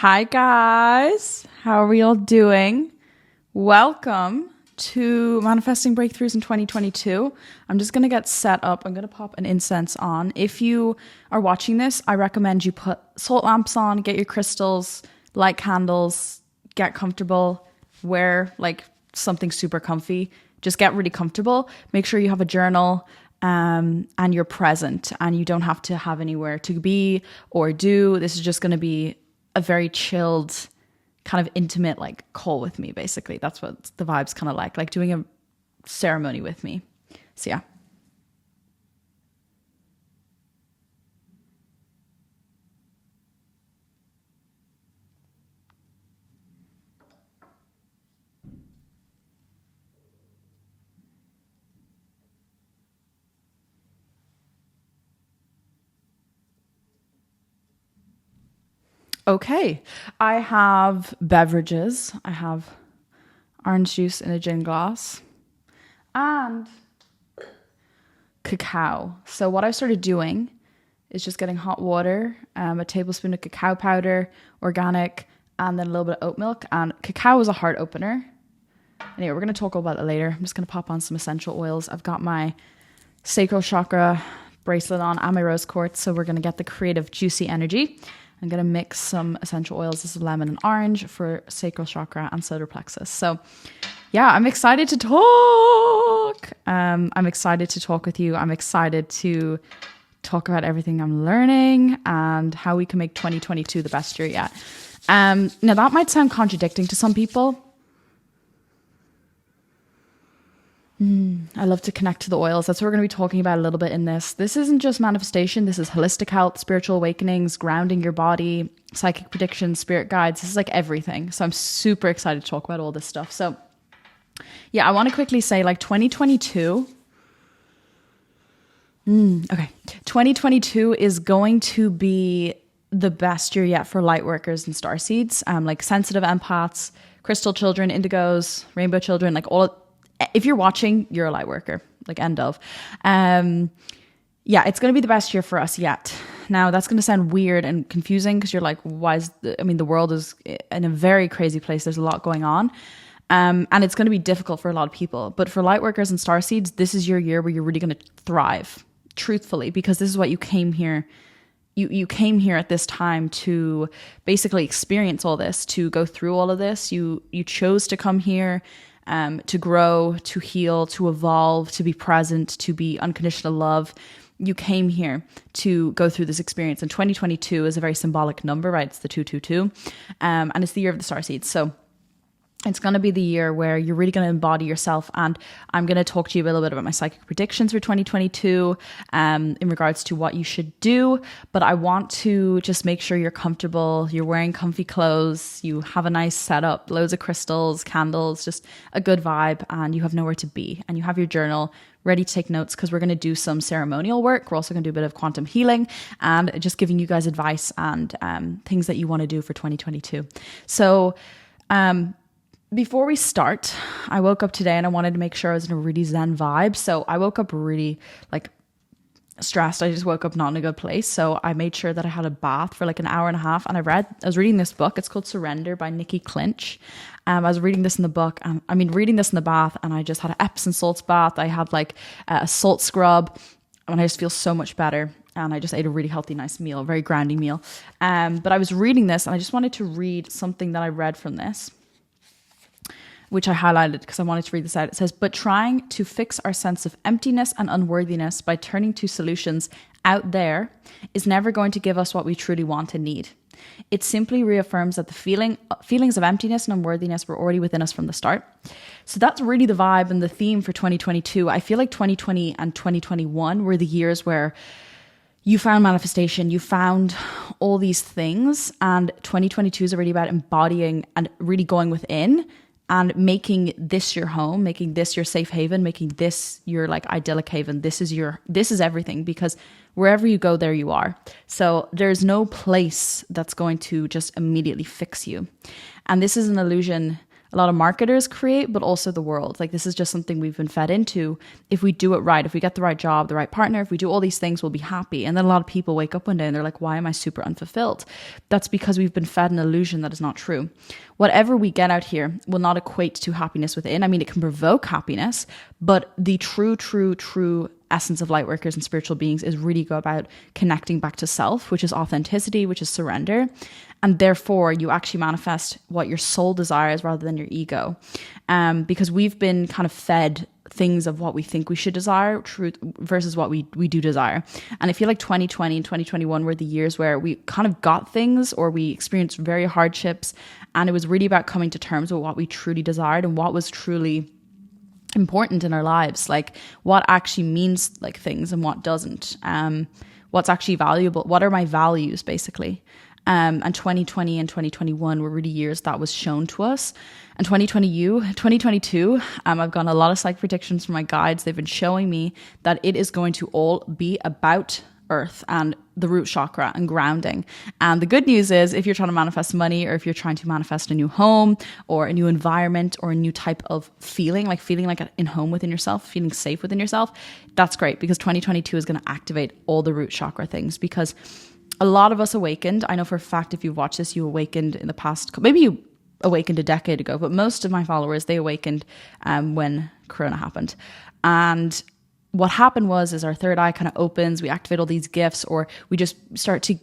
Hi, guys. How are we all doing? Welcome to Manifesting Breakthroughs in 2022. I'm just going to get set up. I'm going to pop an incense on. If you are watching this, I recommend you put salt lamps on, get your crystals, light candles, get comfortable, wear like something super comfy. Just get really comfortable. Make sure you have a journal and you're present and you don't have to have anywhere to be or do. This is just going to be a very chilled, kind of intimate like call with me, basically. That's what the vibe's kind of like doing a ceremony with me. So yeah. Okay, I have beverages. I have orange juice in a gin glass and cacao. So what I started doing is just getting hot water, a tablespoon of cacao powder, organic, and then a little bit of oat milk. And cacao is a heart opener. Anyway, we're going to talk about it later. I'm just going to pop on some essential oils. I've got my sacral chakra bracelet on and my rose quartz. So we're going to get the creative, juicy energy. I'm going to mix some essential oils. This is lemon and orange for sacral chakra and solar plexus. So yeah, I'm excited to talk. I'm excited to talk with you. I'm excited to talk about everything I'm learning and how we can make 2022 the best year yet. Now that might sound contradicting to some people. I love to connect to the oils. That's what we're going to be talking about a little bit in this. This isn't just manifestation. This is holistic health, spiritual awakenings, grounding your body, psychic predictions, spirit guides. This is like everything. So I'm super excited to talk about all this stuff. So yeah, I want to quickly say like 2022. Okay. 2022 is going to be the best year yet for light workers and starseeds, like sensitive empaths, crystal children, indigos, rainbow children, like all. If you're watching, you're a light worker, like end of. Yeah, it's going to be the best year for us yet. Now, that's going to sound weird and confusing because you're like, why is the world is in a very crazy place. There's a lot going on. And it's going to be difficult for a lot of people. But for light workers and starseeds, this is your year where you're really going to thrive, truthfully, because this is what you came here. You came here at this time to basically experience all this, to go through all of this. You chose to come here. To grow, to heal, to evolve, to be present, to be unconditional love. You came here to go through this experience. And 2022 is a very symbolic number, right? It's the 222. And it's the year of the starseeds. So it's going to be the year where you're really going to embody yourself. And I'm going to talk to you a little bit about my psychic predictions for 2022 in regards to what you should do. But I want to just make sure you're comfortable, you're wearing comfy clothes, you have a nice setup, loads of crystals, candles, just a good vibe, and you have nowhere to be. And you have your journal ready to take notes because we're going to do some ceremonial work. We're also going to do a bit of quantum healing and just giving you guys advice and things that you want to do for 2022. So, before we start, I woke up today and I wanted to make sure I was in a really zen vibe. So I woke up really like stressed. I just woke up not in a good place. So I made sure that I had a bath for like an hour and a half. And I was reading this book. It's called Surrender by Nikki Clinch. I was reading this in the book. Reading this in the bath, and I just had an Epsom salts bath. I had like a salt scrub, and I just feel so much better. And I just ate a really healthy, nice meal, a very grounding meal. But I was reading this and I just wanted to read something that I read from this, which I highlighted because I wanted to read this out. It says, but trying to fix our sense of emptiness and unworthiness by turning to solutions out there is never going to give us what we truly want and need. It simply reaffirms that the feelings of emptiness and unworthiness were already within us from the start. So that's really the vibe and the theme for 2022. I feel like 2020 and 2021 were the years where you found manifestation, you found all these things, and 2022 is already about embodying and really going within and making this your home, making this your safe haven, making this your like idyllic haven. This is everything, because wherever you go, there you are. So there's no place that's going to just immediately fix you. And this is an illusion a lot of marketers create, but also the world. Like this is just something we've been fed into. If we do it right, if we get the right job, the right partner, if we do all these things, we'll be happy. And then a lot of people wake up one day and they're like, why am I super unfulfilled? That's because we've been fed an illusion that is not true. Whatever we get out here will not equate to happiness within. I mean, it can provoke happiness, but the true essence of lightworkers and spiritual beings is really go about connecting back to self, which is authenticity, which is surrender. And therefore you actually manifest what your soul desires rather than your ego. Because we've been kind of fed things of what we think we should desire, truth versus what we do desire. And I feel like 2020 and 2021 were the years where we kind of got things, or we experienced very hardships. And it was really about coming to terms with what we truly desired and what was truly important in our lives, like what actually means like things and what doesn't, what's actually valuable, what are my values basically. And 2020 and 2021 were really years that was shown to us. And 2022, I've gotten a lot of psych predictions from my guides. They've been showing me that it is going to all be about earth and the root chakra and grounding. And the good news is, if you're trying to manifest money, or if you're trying to manifest a new home or a new environment or a new type of feeling like in home within yourself, feeling safe within yourself, that's great, because 2022 is going to activate all the root chakra things. Because a lot of us awakened. I know for a fact, if you've watched this, you awakened in the past, maybe you awakened a decade ago, but most of my followers, they awakened when Corona happened. And what happened is our third eye kind of opens, we activate all these gifts, or we just start to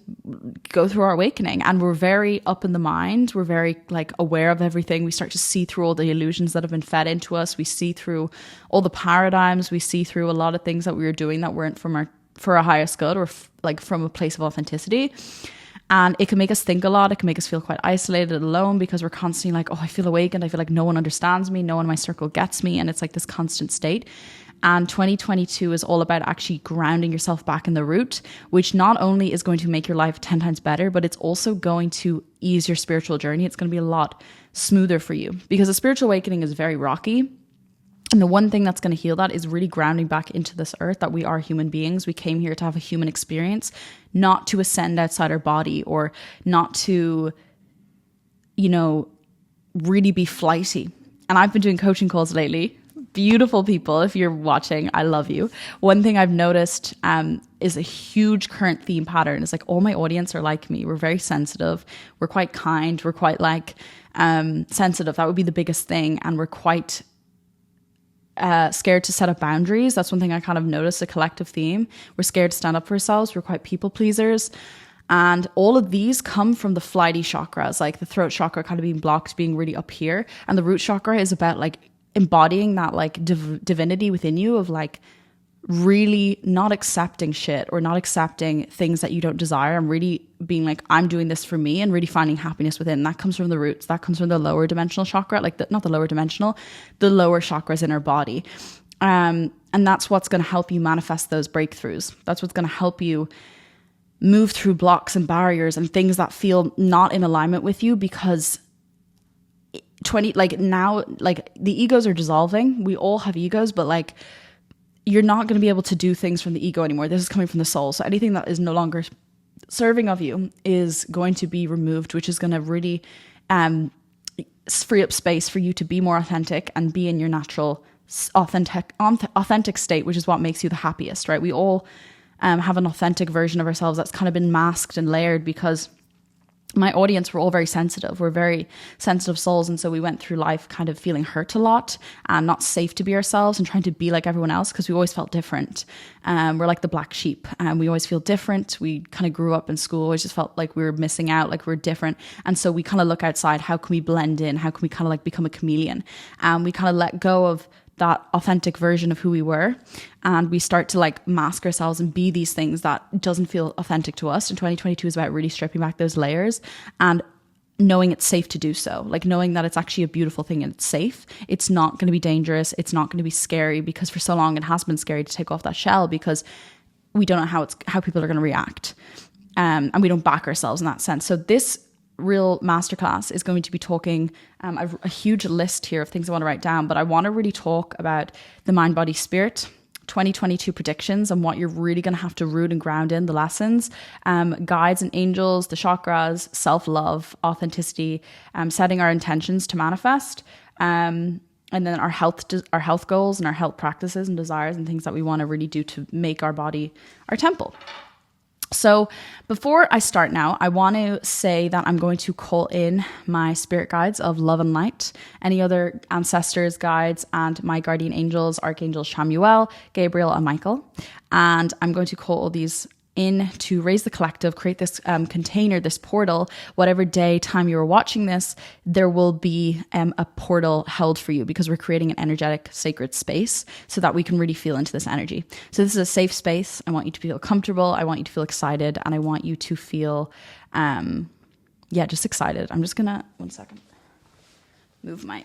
go through our awakening, and we're very up in the mind. We're very like aware of everything. We start to see through all the illusions that have been fed into us. We see through all the paradigms. We see through a lot of things that we were doing that weren't for our highest good, or like from a place of authenticity. And it can make us think a lot. It can make us feel quite isolated, alone, because we're constantly like, oh, I feel awakened. I feel like no one understands me. No one in my circle gets me. And it's like this constant state. And 2022 is all about actually grounding yourself back in the root, which not only is going to make your life 10 times better, but it's also going to ease your spiritual journey. It's going to be a lot smoother for you, because a spiritual awakening is very rocky. And the one thing that's going to heal that is really grounding back into this earth, that we are human beings. We came here to have a human experience, not to ascend outside our body, or not to, really be flighty. And I've been doing coaching calls lately. Beautiful people, if you're watching, I love you. One thing I've noticed is a huge current theme pattern. It's like all my audience are like me. We're very sensitive. We're quite kind. We're quite sensitive. That would be the biggest thing. And we're quite scared to set up boundaries. That's one thing I kind of noticed, a collective theme. We're scared to stand up for ourselves. We're quite people pleasers. And all of these come from the flighty chakras, like the throat chakra kind of being blocked, being really up here. And the root chakra is about like embodying that like divinity within you, of like really not accepting shit or not accepting things that you don't desire, and really being like, I'm doing this for me, and really finding happiness within. That comes from the roots. That comes from the lower dimensional chakra, not the lower dimensional, the lower chakras in our body. And that's what's going to help you manifest those breakthroughs. That's what's going to help you move through blocks and barriers and things that feel not in alignment with you, because now the egos are dissolving. We all have egos, but like you're not going to be able to do things from the ego anymore. This is coming from the soul. So anything that is no longer serving of you is going to be removed, which is going to really free up space for you to be more authentic and be in your natural authentic state, which is what makes you the happiest, right? We all have an authentic version of ourselves that's kind of been masked and layered, because my audience were all very sensitive. We're very sensitive souls. And so we went through life kind of feeling hurt a lot and not safe to be ourselves and trying to be like everyone else, because we always felt different. We're like the black sheep, and we always feel different. We kind of grew up in school, always just felt like we were missing out, like we were different. And so we kind of look outside. How can we blend in? How can we kind of like become a chameleon? And we kind of let go of that authentic version of who we were, and we start to like mask ourselves and be these things that doesn't feel authentic to us. And 2022 is about really stripping back those layers and knowing it's safe to do so, like knowing that it's actually a beautiful thing and it's safe. It's not going to be dangerous. It's not going to be scary, because for so long it has been scary to take off that shell, because we don't know how people are going to react, and we don't back ourselves in that sense. So this real masterclass is going to be talking, I have a huge list here of things I want to write down, but I want to really talk about the mind, body, spirit, 2022 predictions and what you're really going to have to root and ground in the lessons, guides and angels, the chakras, self-love, authenticity, setting our intentions to manifest, and then our health goals and our health practices and desires and things that we want to really do to make our body our temple. So before I start now, I want to say that I'm going to call in my spirit guides of love and light, any other ancestors, guides, and my guardian angels, archangels Chamuel, Gabriel, and Michael. And I'm going to call all these in to raise the collective, create this container, this portal. Whatever day, time you are watching this, there will be a portal held for you, because we're creating an energetic, sacred space so that we can really feel into this energy. So this is a safe space. I want you to feel comfortable. I want you to feel excited, and I want you to feel, just excited. I'm just gonna, one second, move my,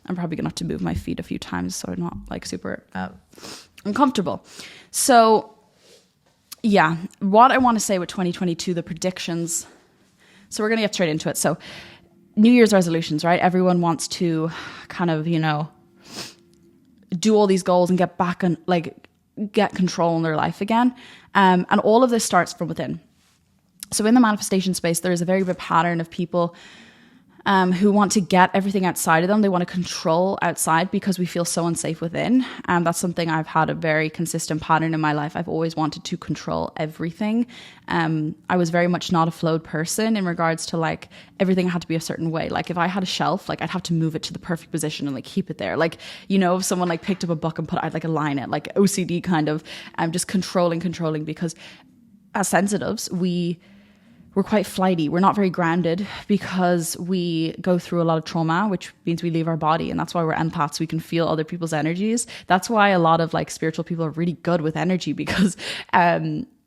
I'm probably gonna have to move my feet a few times so I'm not like super uncomfortable. So yeah, what I want to say with 2022, the predictions. So we're going to get straight into it. So New Year's resolutions, right? Everyone wants to kind of, do all these goals and get back and get control in their life again. And all of this starts from within. So in the manifestation space, there is a very big pattern of people who want to get everything outside of them. They want to control outside because we feel so unsafe within. That's something I've had a very consistent pattern in my life. I've always wanted to control everything. I was very much not a flowed person in regards to everything had to be a certain way. Like if I had a shelf, I'd have to move it to the perfect position and keep it there. If someone picked up a book and I'd align it, OCD kind of, just controlling because as sensitives, we're quite flighty. We're not very grounded because we go through a lot of trauma, which means we leave our body. And that's why we're empaths. We can feel other people's energies. That's why a lot of spiritual people are really good with energy, because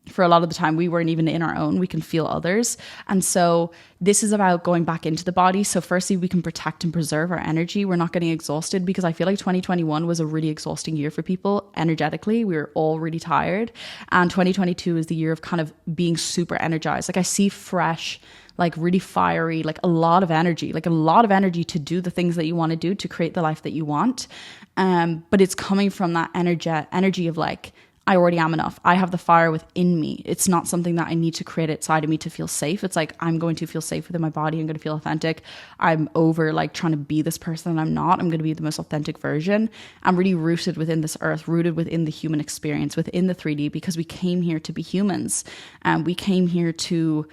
for a lot of the time we weren't even in our own. We can feel others. And so this is about going back into the body. So firstly, we can protect and preserve our energy. We're not getting exhausted, because I feel like 2021 was a really exhausting year for people energetically. We were all really tired. And 2022 is the year of kind of being super energized. I see fresh, really fiery, a lot of energy to do the things that you want to do to create the life that you want. But it's coming from that energy of I already am enough. I have the fire within me. It's not something that I need to create outside of me to feel safe. It's I'm going to feel safe within my body. I'm going to feel authentic. I'm over trying to be this person that I'm not. I'm going to be the most authentic version. I'm really rooted within this earth, rooted within the human experience, within the 3D, because we came here to be humans. We came here to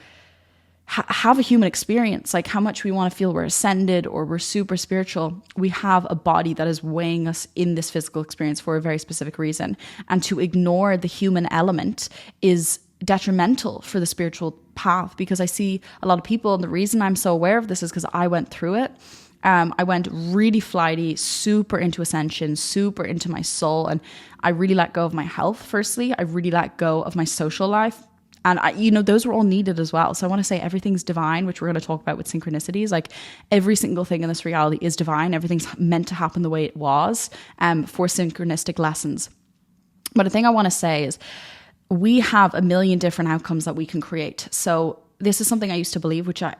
have a human experience. How much we want to feel we're ascended or we're super spiritual, we have a body that is weighing us in this physical experience for a very specific reason. And to ignore the human element is detrimental for the spiritual path, because I see a lot of people, and the reason I'm so aware of this is because I went through it. I went really flighty, super into ascension, super into my soul. And I really let go of my health. Firstly, I really let go of my social life. And those were all needed as well. So I want to say everything's divine, which we're going to talk about with synchronicities. Every single thing in this reality is divine. Everything's meant to happen the way it was, for synchronistic lessons. But the thing I want to say is we have a million different outcomes that we can create. So this is something I used to believe, which kind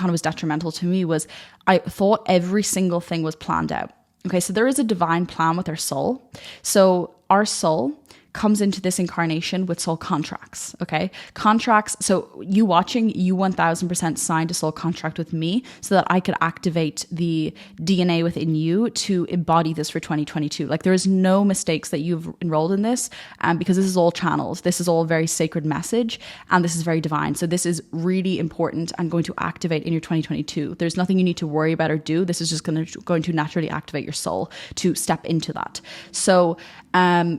of was detrimental to me, was I thought every single thing was planned out. Okay, so there is a divine plan with our soul. So our soul comes into this incarnation with soul contracts, okay? Contracts, so you watching, you 1000% signed a soul contract with me so that I could activate the DNA within you to embody this for 2022. There is no mistakes that you've enrolled in this, because this is all channels. This is all a very sacred message, and this is very divine. So this is really important and going to activate in your 2022. There's nothing you need to worry about or do. This is just going to naturally activate your soul to step into that. So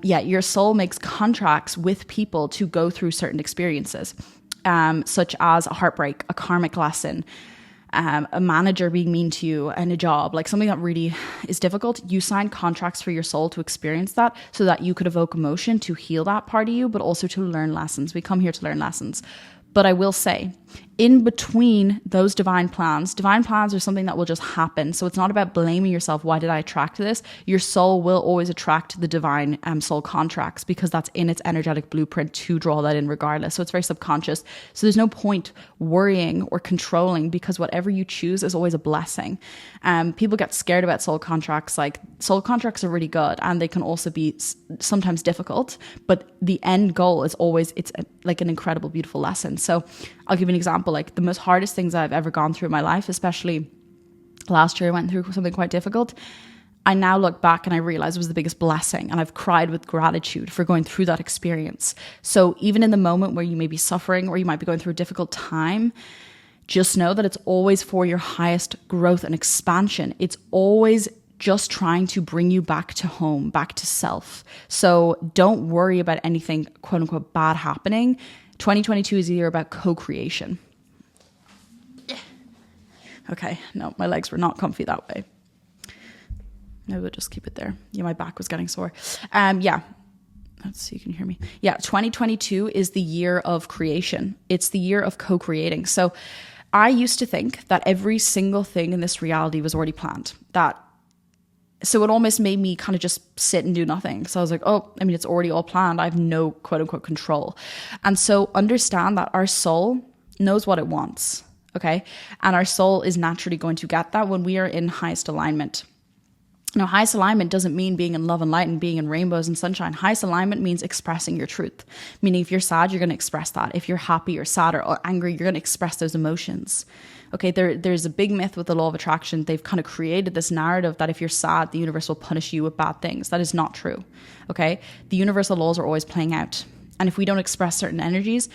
your soul makes contracts with people to go through certain experiences, such as a heartbreak, a karmic lesson, a manager being mean to you, and a job, something that really is difficult. You sign contracts for your soul to experience that so that you could evoke emotion to heal that part of you, but also to learn lessons. We come here to learn lessons. But I will say, in between those divine plans are something that will just happen. So it's not about blaming yourself. Why did I attract this? Your soul will always attract the divine soul contracts, because that's in its energetic blueprint to draw that in regardless. So it's very subconscious. So there's no point worrying or controlling, because whatever you choose is always a blessing. People get scared about soul contracts. Like, soul contracts are really good, and they can also be sometimes difficult, but the end goal is always, like an incredible, beautiful lesson. So I'll give you an example. Like, the most hardest things I've ever gone through in my life, especially last year, I went through something quite difficult. I now look back and I realize it was the biggest blessing, and I've cried with gratitude for going through that experience. So even in the moment where you may be suffering or you might be going through a difficult time, just know that it's always for your highest growth and expansion. It's always just trying to bring you back to home, back to self. So don't worry about anything quote unquote bad happening. 2022 is a year about co-creation. Okay, no, my legs were not comfy that way. Maybe we'll just keep it there. Yeah, my back was getting sore. Yeah, let's see, you can hear me. Yeah, 2022 is the year of creation. It's the year of co-creating. So I used to think that every single thing in this reality was already planned. So it almost made me kind of just sit and do nothing. So I was like, oh, I mean, it's already all planned. I have no quote unquote control. And so understand that our soul knows what it wants. Okay. And our soul is naturally going to get that when we are in highest alignment. Now, highest alignment doesn't mean being in love and light and being in rainbows and sunshine. Highest alignment means expressing your truth. Meaning, if you're sad, you're going to express that. If you're happy or sad or angry, you're going to express those emotions. Okay, there's a big myth with the law of attraction. They've kind of created this narrative that if you're sad, the universe will punish you with bad things. That is not true. Okay, the universal laws are always playing out. And if we don't express certain energies,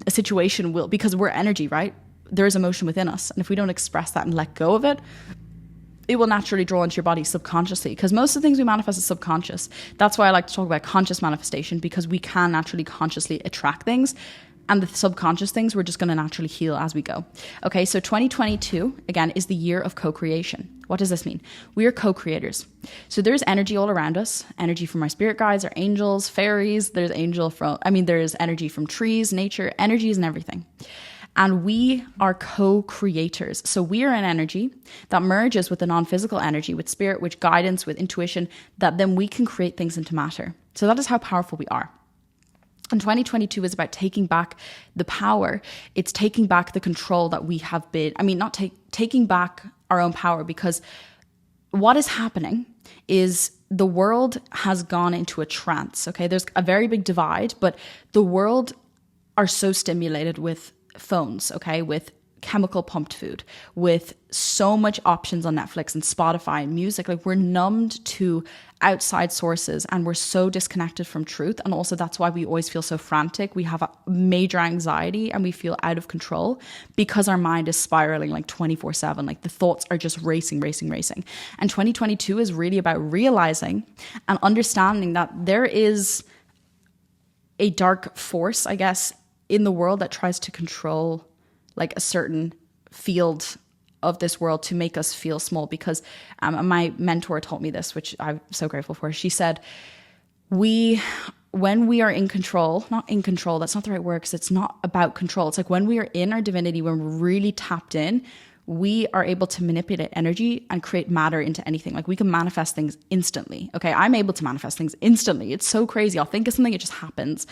a situation will, because we're energy, right? There is emotion within us. And if we don't express that and let go of it, it will naturally draw into your body subconsciously, because most of the things we manifest is subconscious. That's why I like to talk about conscious manifestation, because we can naturally consciously attract things, and the subconscious things we're just going to naturally heal as we go. Okay, so 2022, again, is the year of co-creation. What does this mean? We are co-creators. So there's energy all around us, energy from our spirit guides, our angels, fairies. There's energy from trees, nature, energies and everything. And we are co-creators. So we are an energy that merges with the non-physical energy, with spirit, with guidance, with intuition, that then we can create things into matter. So that is how powerful we are. And 2022 is about taking back the power. It's taking back the control that we have been, taking back our own power, because what is happening is the world has gone into a trance. Okay, there's a very big divide, but the world are so stimulated with phones, okay, with chemical pumped food, with so much options on Netflix and Spotify and music. Like, we're numbed to outside sources and we're so disconnected from truth. And also that's why we always feel so frantic. We have a major anxiety and we feel out of control, because our mind is spiraling like 24/7. Like, the thoughts are just racing. And 2022 is really about realizing and understanding that there is a dark force, I guess, in the world that tries to control like a certain field of this world to make us feel small. Because my mentor told me this, which I'm so grateful for. She said, when we are in control, not in control, that's not the right word, because it's not about control. It's like when we are in our divinity, when we're really tapped in, we are able to manipulate energy and create matter into anything. Like, we can manifest things instantly. Okay, I'm able to manifest things instantly. It's so crazy. I'll think of something, it just happens.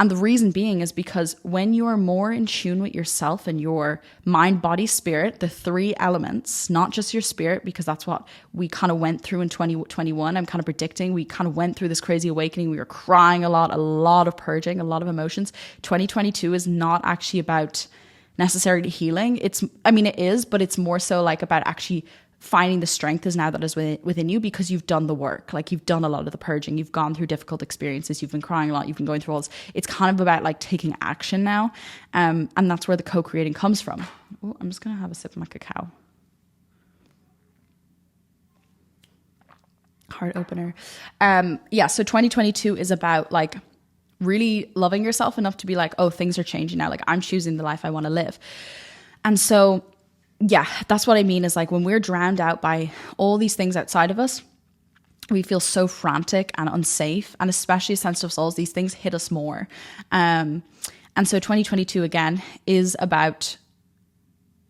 And the reason being is because when you are more in tune with yourself and your mind, body, spirit, the three elements, not just your spirit, because that's what we kind of went through in 2021. I'm kind of predicting we kind of went through this crazy awakening. We were crying a lot of purging, a lot of emotions. 2022 is not actually about necessarily healing. It is, but it's more so like about actually finding the strength is now that is within you, because you've done the work. Like, you've done a lot of the purging, you've gone through difficult experiences, you've been crying a lot, you've been going through all this. It's kind of about like taking action now. And that's where the co-creating comes from. Oh, I'm just going to have a sip of my cacao. Heart opener. So 2022 is about like really loving yourself enough to be like, oh, things are changing now. Like, I'm choosing the life I want to live. And so yeah, that's what I mean, is like when we're drowned out by all these things outside of us, we feel so frantic and unsafe. And especially as sensitive souls, these things hit us more. And And so 2022 again is about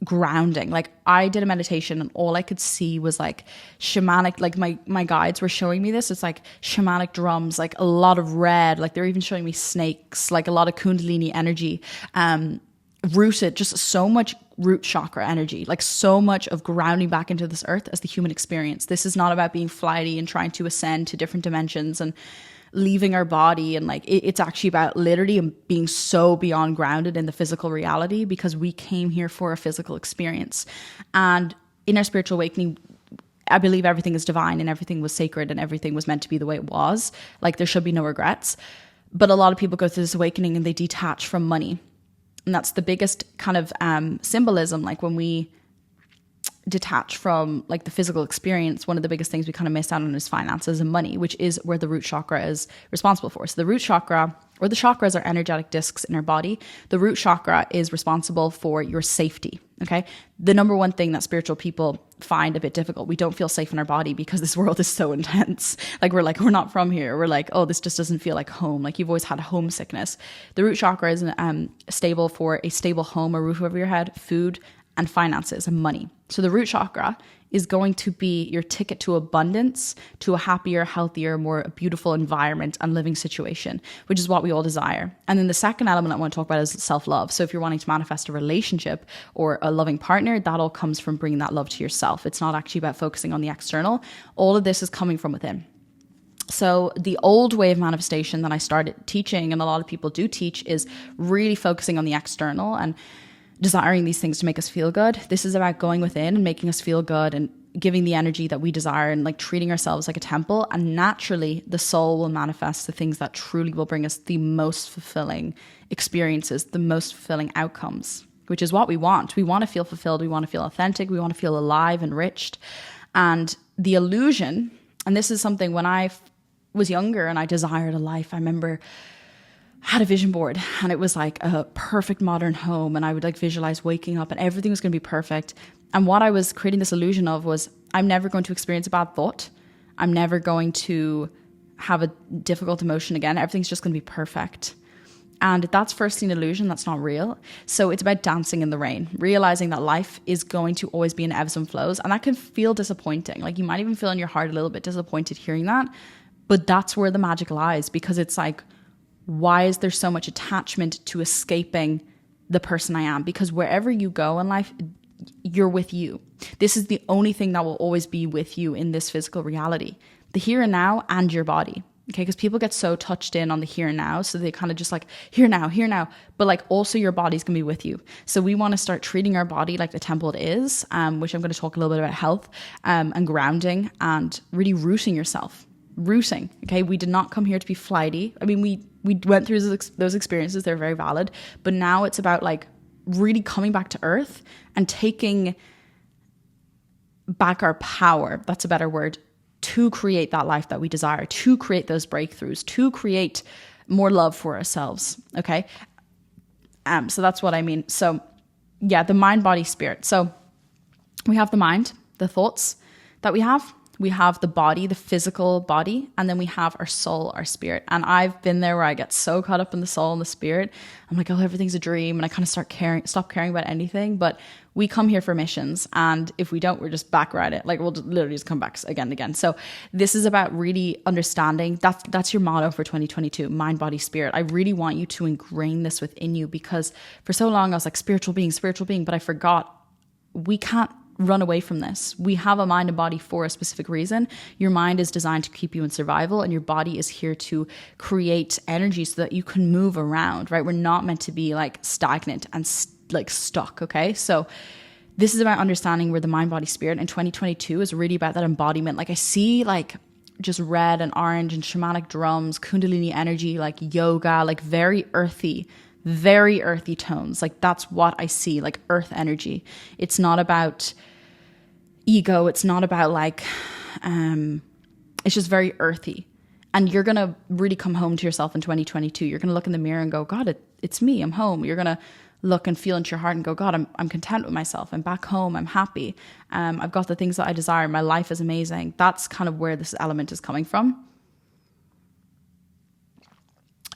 grounding. Like I did a meditation and all I could see was like shamanic, like my guides were showing me this. It's like shamanic drums, like a lot of red, like they're even showing me snakes, like a lot of kundalini energy, rooted, just so much root chakra energy, like so much of grounding back into this earth as the human experience. This is not about being flighty and trying to ascend to different dimensions and leaving our body, and like it's actually about literally being so beyond grounded in the physical reality, because we came here for a physical experience. And in our spiritual awakening, I believe everything is divine and everything was sacred and everything was meant to be the way it was. Like there should be no regrets. But a lot of people go through this awakening and they detach from money. And that's the biggest kind of symbolism. Like when we detach from like the physical experience, one of the biggest things we kind of miss out on is finances and money, which is where the root chakra is responsible for. So the root chakra, or the chakras, are energetic discs in our body. The root chakra is responsible for your safety. Okay. The number one thing that spiritual people find a bit difficult, we don't feel safe in our body because this world is so intense. We're not from here. We're like, oh, this just doesn't feel like home. Like you've always had homesickness. The root chakra is stable for a stable home, a roof over your head, food, and finances and money. So the root chakra is going to be your ticket to abundance, to a happier, healthier, more beautiful environment and living situation, which is what we all desire. And then the second element I want to talk about is self-love. So if you're wanting to manifest a relationship or a loving partner, that all comes from bringing that love to yourself. It's not actually about focusing on the external. All of this is coming from within. So the old way of manifestation that I started teaching, and a lot of people do teach, is really focusing on the external and desiring these things to make us feel good. This is about going within and making us feel good and giving the energy that we desire and like treating ourselves like a temple. And naturally, the soul will manifest the things that truly will bring us the most fulfilling experiences, the most fulfilling outcomes, which is what we want. We want to feel fulfilled. We want to feel authentic. We want to feel alive, enriched. And the illusion, and this is something when I was younger and I desired a life, I remember had a vision board and it was like a perfect modern home, and I would like visualize waking up and everything was going to be perfect. And what I was creating this illusion of was, I'm never going to experience a bad thought. I'm never going to have a difficult emotion again. Everything's just going to be perfect. And that's firstly an illusion. That's not real. So it's about dancing in the rain, realizing that life is going to always be in ebbs and flows. And that can feel disappointing. Like you might even feel in your heart a little bit disappointed hearing that, but that's where the magic lies, because it's like, why is there so much attachment to escaping the person I am? Because wherever you go in life, you're with you. This is the only thing that will always be with you in this physical reality, the here and now and your body. Okay, because people get so touched in on the here and now, so they kind of just like here now, but like also your body's gonna be with you. So we want to start treating our body like the temple it is, which I'm going to talk a little bit about health and grounding and really rooting yourself. Rooting. Okay, we did not come here to be flighty. I mean, we went through those experiences, they're very valid, but now it's about like really coming back to earth and taking back our power, that's a better word, to create that life that we desire, to create those breakthroughs, to create more love for ourselves. Okay, so that's what I mean. So yeah, the mind, body, spirit. So we have the mind, the thoughts that we have the body, the physical body, and then we have our soul, our spirit. And I've been there where I get so caught up in the soul and the spirit. I'm like, oh, everything's a dream. And I kind of stop caring about anything. But we come here for missions. And if we don't, we're just back right it. Like we'll literally just come back again and again. So this is about really understanding. That's your motto for 2022, mind, body, spirit. I really want you to ingrain this within you, because for so long I was like spiritual being, but I forgot we can't run away from this. We have a mind and body for a specific reason. Your mind is designed to keep you in survival, and your body is here to create energy so that you can move around, right? We're not meant to be like stagnant and like stuck, okay? So this is about understanding where the mind, body, spirit, and 2022 is really about that embodiment. Like I see like just red and orange and shamanic drums, kundalini energy, like yoga, like very earthy tones. Like that's what I see, like earth energy. It's not about ego. It's not about like, it's just very earthy. And you're going to really come home to yourself in 2022. You're going to look in the mirror and go, God, it's me. I'm home. You're going to look and feel into your heart and go, God, I'm content with myself. I'm back home. I'm happy. I've got the things that I desire. My life is amazing. That's kind of where this element is coming from.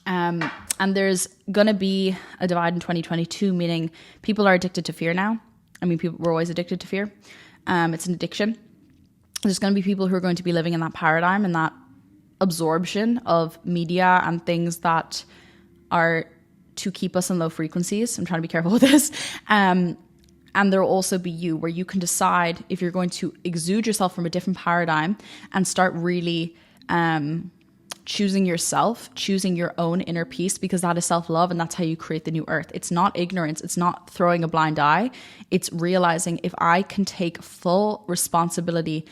And there's going to be a divide in 2022, meaning people are addicted to fear now. I mean, we're always addicted to fear. It's an addiction. There's going to be people who are going to be living in that paradigm and that absorption of media and things that are to keep us in low frequencies. I'm trying to be careful with this. And there will also be you, where you can decide if you're going to exude yourself from a different paradigm and start really choosing yourself, choosing your own inner peace, because that is self-love, and that's how you create the new earth. It's not ignorance. It's not throwing a blind eye. It's realizing, if I can take full responsibility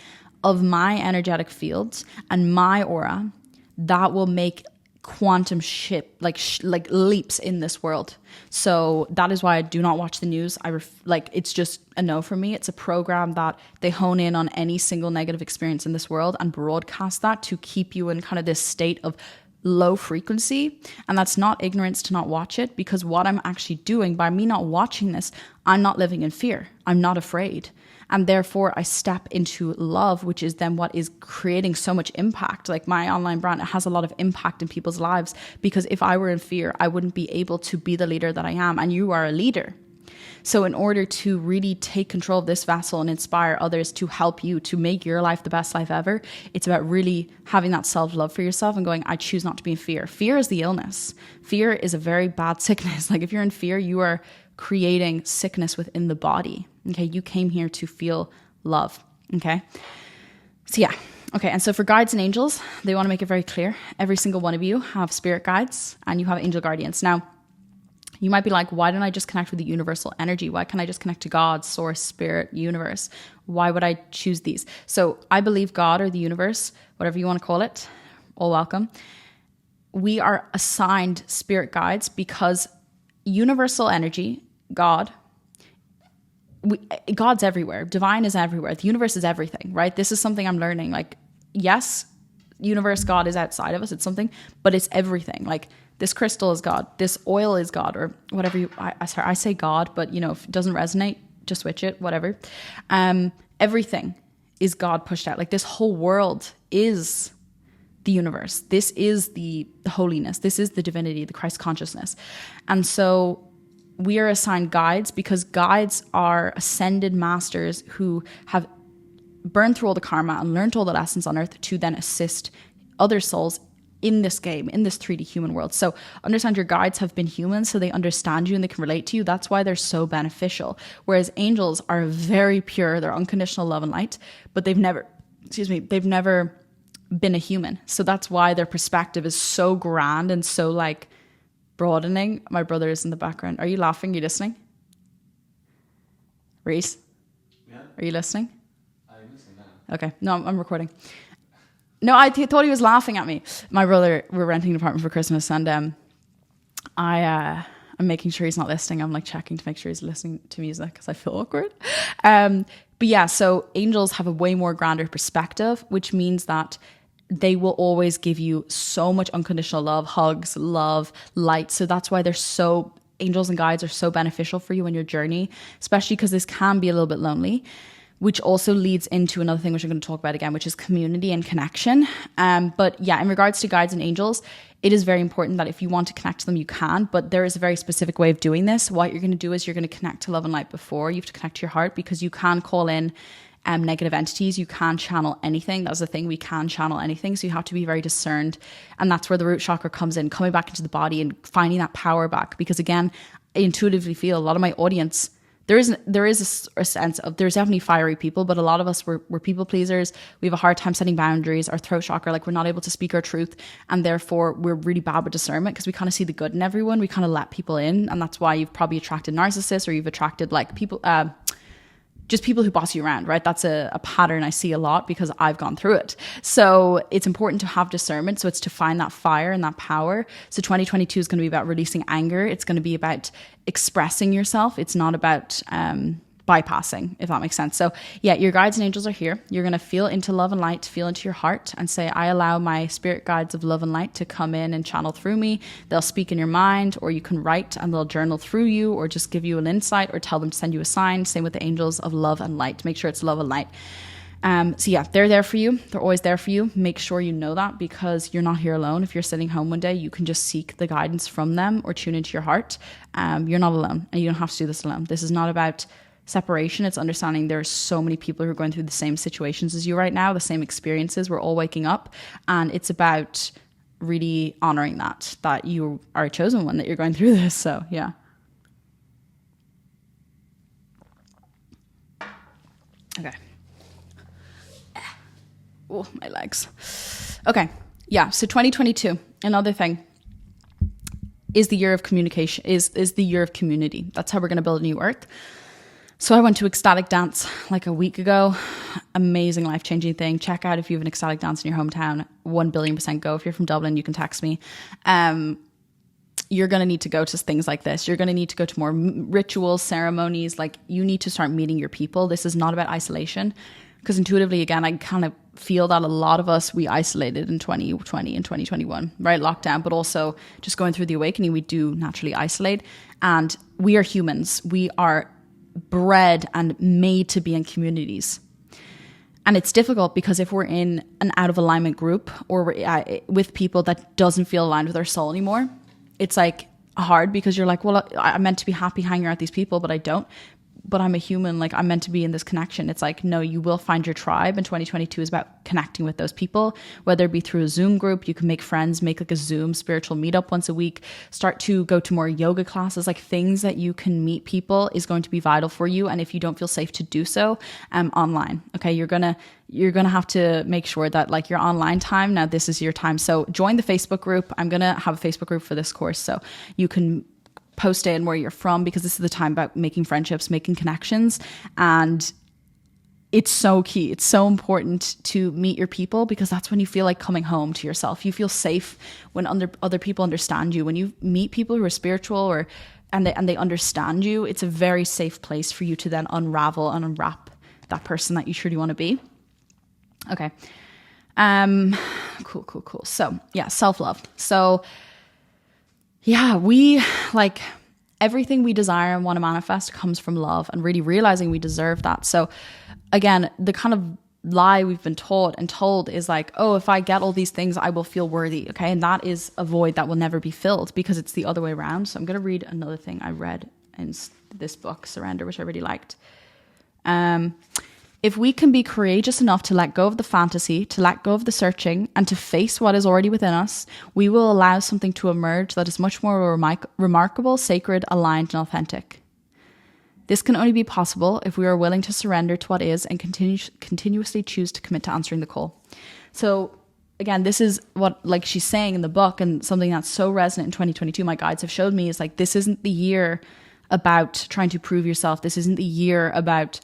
of my energetic fields and my aura, that will make quantum like leaps in this world. So that is why I do not watch the news. It's just a no for me. It's a program that they hone in on any single negative experience in this world and broadcast that to keep you in kind of this state of low frequency. And that's not ignorance to not watch it, because what I'm actually doing by me not watching this, I'm not living in fear. I'm not afraid. And therefore I step into love, which is then what is creating so much impact. Like my online brand, it has a lot of impact in people's lives, because if I were in fear, I wouldn't be able to be the leader that I am. And you are a leader. So in order to really take control of this vessel and inspire others to help you to make your life the best life ever, it's about really having that self-love for yourself and going, I choose not to be in fear. Fear is the illness. Fear is a very bad sickness. Like if you're in fear, you are creating sickness within the body. Okay, you came here to feel love. Okay, so yeah. Okay, and so for guides and angels, they want to make it very clear. Every single one of you have spirit guides and you have angel guardians. Now, you might be like, why don't I just connect with the universal energy? Why can't I just connect to God, source, spirit, universe? Why would I choose these? So I believe God or the universe, whatever you want to call it, all welcome. We are assigned spirit guides because universal energy, God, God's everywhere. Divine is everywhere. The universe is everything, right? This is something I'm learning. Like, yes, universe, God is outside of us. It's something, but it's everything. Like this crystal is God. This oil is God, or whatever I say God, but if it doesn't resonate, just switch it, whatever. Everything is God pushed out. Like this whole world is the universe. This is the holiness. This is the divinity, the Christ consciousness. And so we are assigned guides because guides are ascended masters who have burned through all the karma and learned all the lessons on earth to then assist other souls in this game, in this 3D human world. So understand your guides have been humans, so they understand you and they can relate to you. That's why they're so beneficial. Whereas angels are very pure, they're unconditional love and light, but they've never been a human. So that's why their perspective is so grand and so like broadening. My brother is in the background. Are you laughing? Are you listening? Reese? Yeah. Are you listening? I'm listening now. Okay. No, I'm recording. No, I thought he was laughing at me. My brother, we're renting an apartment for Christmas, and I'm making sure he's not listening. I'm like checking to make sure he's listening to music because I feel awkward. But yeah, so angels have a way more grander perspective, which means that they will always give you so much unconditional love, hugs, love, light. So that's why angels and guides are so beneficial for you in your journey, especially because this can be a little bit lonely, which also leads into another thing which I'm going to talk about again, which is community and connection. But yeah, in regards to guides and angels, it is very important that if you want to connect to them, you can, but there is a very specific way of doing this. What you're going to do is you're going to connect to love and light before. You have to connect to your heart, because you can call in negative entities. You can channel anything. That's the thing. We can channel anything. So you have to be very discerned. And that's where the root chakra comes in, coming back into the body and finding that power back. Because again, I intuitively feel a lot of my audience, there is a sense of, there's definitely fiery people, but a lot of us, we're people pleasers. We have a hard time setting boundaries. Our throat chakra, like we're not able to speak our truth. And therefore we're really bad with discernment because we kind of see the good in everyone. We kind of let people in. And that's why you've probably attracted narcissists, or you've attracted like people, just people who boss you around, right? That's a pattern I see a lot because I've gone through it. So it's important to have discernment. So it's to find that fire and that power. So 2022 is going to be about releasing anger. It's going to be about expressing yourself. It's not about bypassing, if that makes sense. So yeah, your guides and angels are here. You're going to feel into love and light, feel into your heart and say, I allow my spirit guides of love and light to come in and channel through me. They'll speak in your mind, or you can write and they'll journal through you, or just give you an insight, or tell them to send you a sign. Same with the angels of love and light. Make sure it's love and light. So yeah, they're there for you. They're always there for you. Make sure you know that, because you're not here alone. If you're sitting home one day, you can just seek the guidance from them or tune into your heart. You're not alone, and you don't have to do this alone. This is not about separation. It's understanding there's so many people who are going through the same situations as you right now, the same experiences. We're all waking up, and it's about really honoring that you are a chosen one, that you're going through this. So yeah. Okay. Oh, my legs. Okay. Yeah. So 2022, another thing, is the year of communication, is the year of community. That's how we're going to build a new earth. So I went to Ecstatic Dance like a week ago. Amazing, life-changing thing. Check out if you have an Ecstatic Dance in your hometown. 1,000,000,000% go. If you're from Dublin, you can text me. You're going to need to go to things like this. You're going to need to go to more rituals, ceremonies. Like, you need to start meeting your people. This is not about isolation. Because intuitively, again, I kind of feel that a lot of us, we isolated in 2020 and 2021, right? Lockdown, but also just going through the awakening, we do naturally isolate. And we are humans. We are bred and made to be in communities. And it's difficult because if we're in an out of alignment group, or we're with people that doesn't feel aligned with our soul anymore, it's like hard, because you're like, well, I'm meant to be happy hanging out with these people, but I don't. But I'm a human, like, I'm meant to be in this connection. It's like, no, you will find your tribe. And 2022 is about connecting with those people, whether it be through a Zoom group. You can make friends, make like a Zoom spiritual meetup once a week, start to go to more yoga classes, like things that you can meet people is going to be vital for you. And if you don't feel safe to do so, online, okay, you're gonna have to make sure that like your online time, now this is your time. So join the Facebook group. I'm gonna have a Facebook group for this course, so you can post in where you're from, because this is the time about making friendships, making connections. And it's so key. It's so important to meet your people, because that's when you feel like coming home to yourself. You feel safe when other people understand you. When you meet people who are spiritual and they understand you, it's a very safe place for you to then unravel and unwrap that person that you truly want to be. Okay. Cool. So yeah, self-love. So yeah, we like everything we desire and want to manifest comes from love, and really realizing we deserve that. So again, the kind of lie we've been taught and told is like, oh, if I get all these things, I will feel worthy. Okay. And that is a void that will never be filled, because it's the other way around. So I'm going to read another thing I read in this book, Surrender, which I really liked. If we can be courageous enough to let go of the fantasy, to let go of the searching, and to face what is already within us, we will allow something to emerge that is much more remarkable, sacred, aligned, and authentic. This can only be possible if we are willing to surrender to what is and continuously choose to commit to answering the call. So again, this is what like she's saying in the book, and something that's so resonant in 2022, my guides have showed me, is like, this isn't the year about trying to prove yourself. This isn't the year about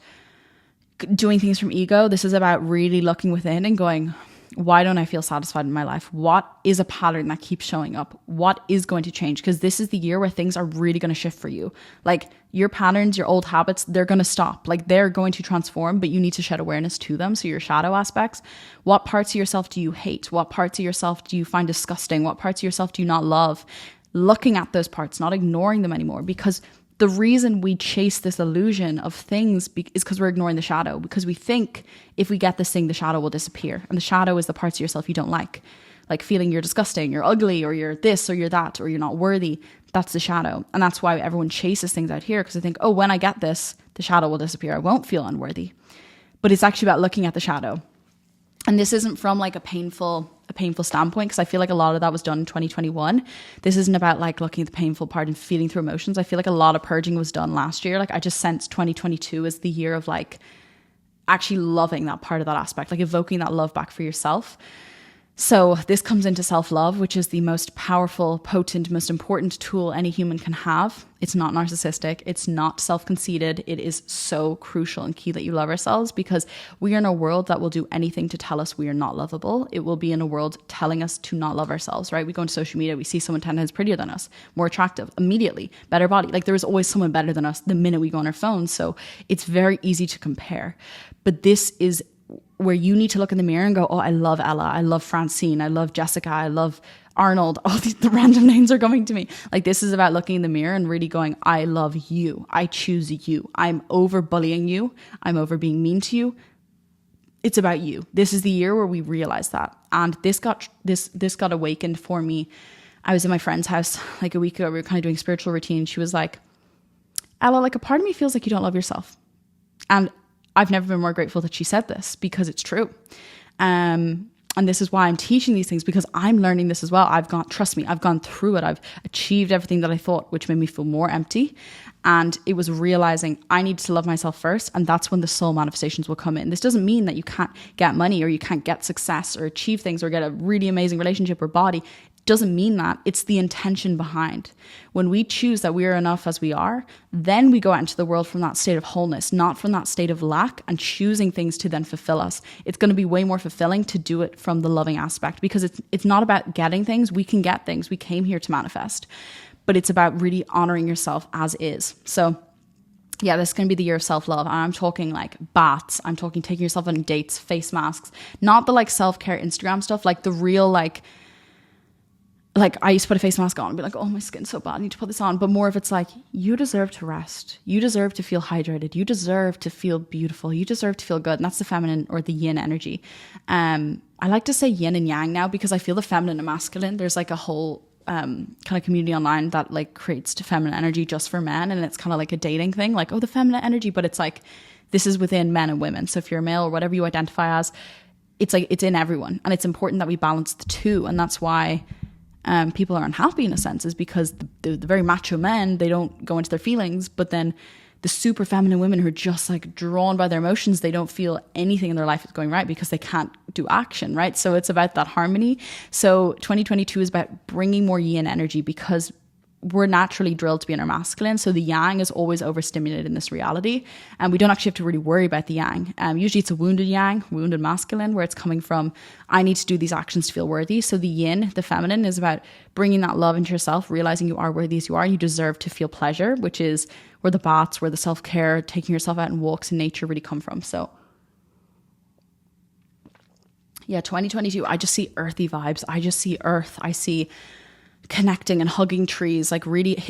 doing things from ego. This is about really looking within and going, why don't I feel satisfied in my life? What is a pattern that keeps showing up? What is going to change? Because this is the year where things are really going to shift for you. Like, your patterns, your old habits, they're going to stop. Like, they're going to transform, but you need to shed awareness to them. So your shadow aspects, what parts of yourself do you hate? What parts of yourself do you find disgusting? What parts of yourself do you not love? Looking at those parts, not ignoring them anymore, because the reason we chase this illusion of things is because we're ignoring the shadow, because we think if we get this thing, the shadow will disappear. And the shadow is the parts of yourself you don't like feeling you're disgusting, you're ugly, or you're this, or you're that, or you're not worthy. That's the shadow. And that's why everyone chases things out here, because they think, oh, when I get this, the shadow will disappear. I won't feel unworthy. But it's actually about looking at the shadow. And this isn't from like a painful standpoint, because I feel like a lot of that was done in 2021. This isn't about like looking at the painful part and feeling through emotions. I feel like a lot of purging was done last year. Like, I just sense 2022 as the year of like actually loving that part of that aspect, like evoking that love back for yourself. So this comes into self-love, which is the most powerful, potent, most important tool any human can have. It's not narcissistic. It's not self-conceited. It is so crucial and key that you love ourselves, because we are in a world that will do anything to tell us we are not lovable. It will be in a world telling us to not love ourselves, right? We go into social media, we see someone 10 times prettier than us, more attractive, immediately, better body. Like, there is always someone better than us the minute we go on our phones. So it's very easy to compare. But this is where you need to look in the mirror and go, oh, I love Ella, I love Francine, I love Jessica, I love Arnold. All the random names are coming to me. Like, this is about looking in the mirror and really going, I love you. I choose you. I'm over bullying you. I'm over being mean to you. it's about you. This is the year where we realize that. And this got awakened for me. I was in my friend's house like a week ago. We were kind of doing spiritual routine. She was like, Ella, like a part of me feels like you don't love yourself. And I've never been more grateful that she said this, because it's true. And this is why I'm teaching these things, because I'm learning this as well. Trust me, I've gone through it. I've achieved everything that I thought, which made me feel more empty. And it was realizing I need to love myself first. And that's when the soul manifestations will come in. This doesn't mean that you can't get money, or you can't get success, or achieve things, or get a really amazing relationship or body. Doesn't mean that. It's the intention behind. When we choose that we are enough as we are, then we go out into the world from that state of wholeness, not from that state of lack, and choosing things to then fulfill us. It's going to be way more fulfilling to do it from the loving aspect, because it's not about getting things. We can get things. We came here to manifest, but it's about really honoring yourself as is. So yeah, this is going to be the year of self-love. And I'm talking like baths. I'm talking taking yourself on dates, face masks, not the like self-care Instagram stuff, like the real like I used to put a face mask on and be like, oh, my skin's so bad, I need to put this on. But more of it's like, you deserve to rest. You deserve to feel hydrated. You deserve to feel beautiful. You deserve to feel good. And that's the feminine or the yin energy. I like to say yin and yang now, because I feel the feminine and masculine. There's like a whole kind of community online that like creates feminine energy just for men. And it's kind of like a dating thing, like, oh, the feminine energy. But it's like, this is within men and women. So if you're a male or whatever you identify as, it's like, it's in everyone. And it's important that we balance the two. And that's why people are unhappy in a sense, is because the very macho men, they don't go into their feelings, but then the super feminine women who are just like drawn by their emotions, they don't feel anything in their life is going right because they can't do action, right? So it's about that harmony. So 2022 is about bringing more yin energy, because we're naturally drilled to be in our masculine. So the yang is always overstimulated in this reality. And we don't actually have to really worry about the yang. Usually it's a wounded yang, wounded masculine, where it's coming from, I need to do these actions to feel worthy. So the yin, the feminine, is about bringing that love into yourself, realizing you are worthy as you are, and you deserve to feel pleasure, which is where the baths, where the self-care, taking yourself out and walks in nature really come from. So yeah, 2022, I just see earthy vibes. I just see earth. I see connecting and hugging trees, like really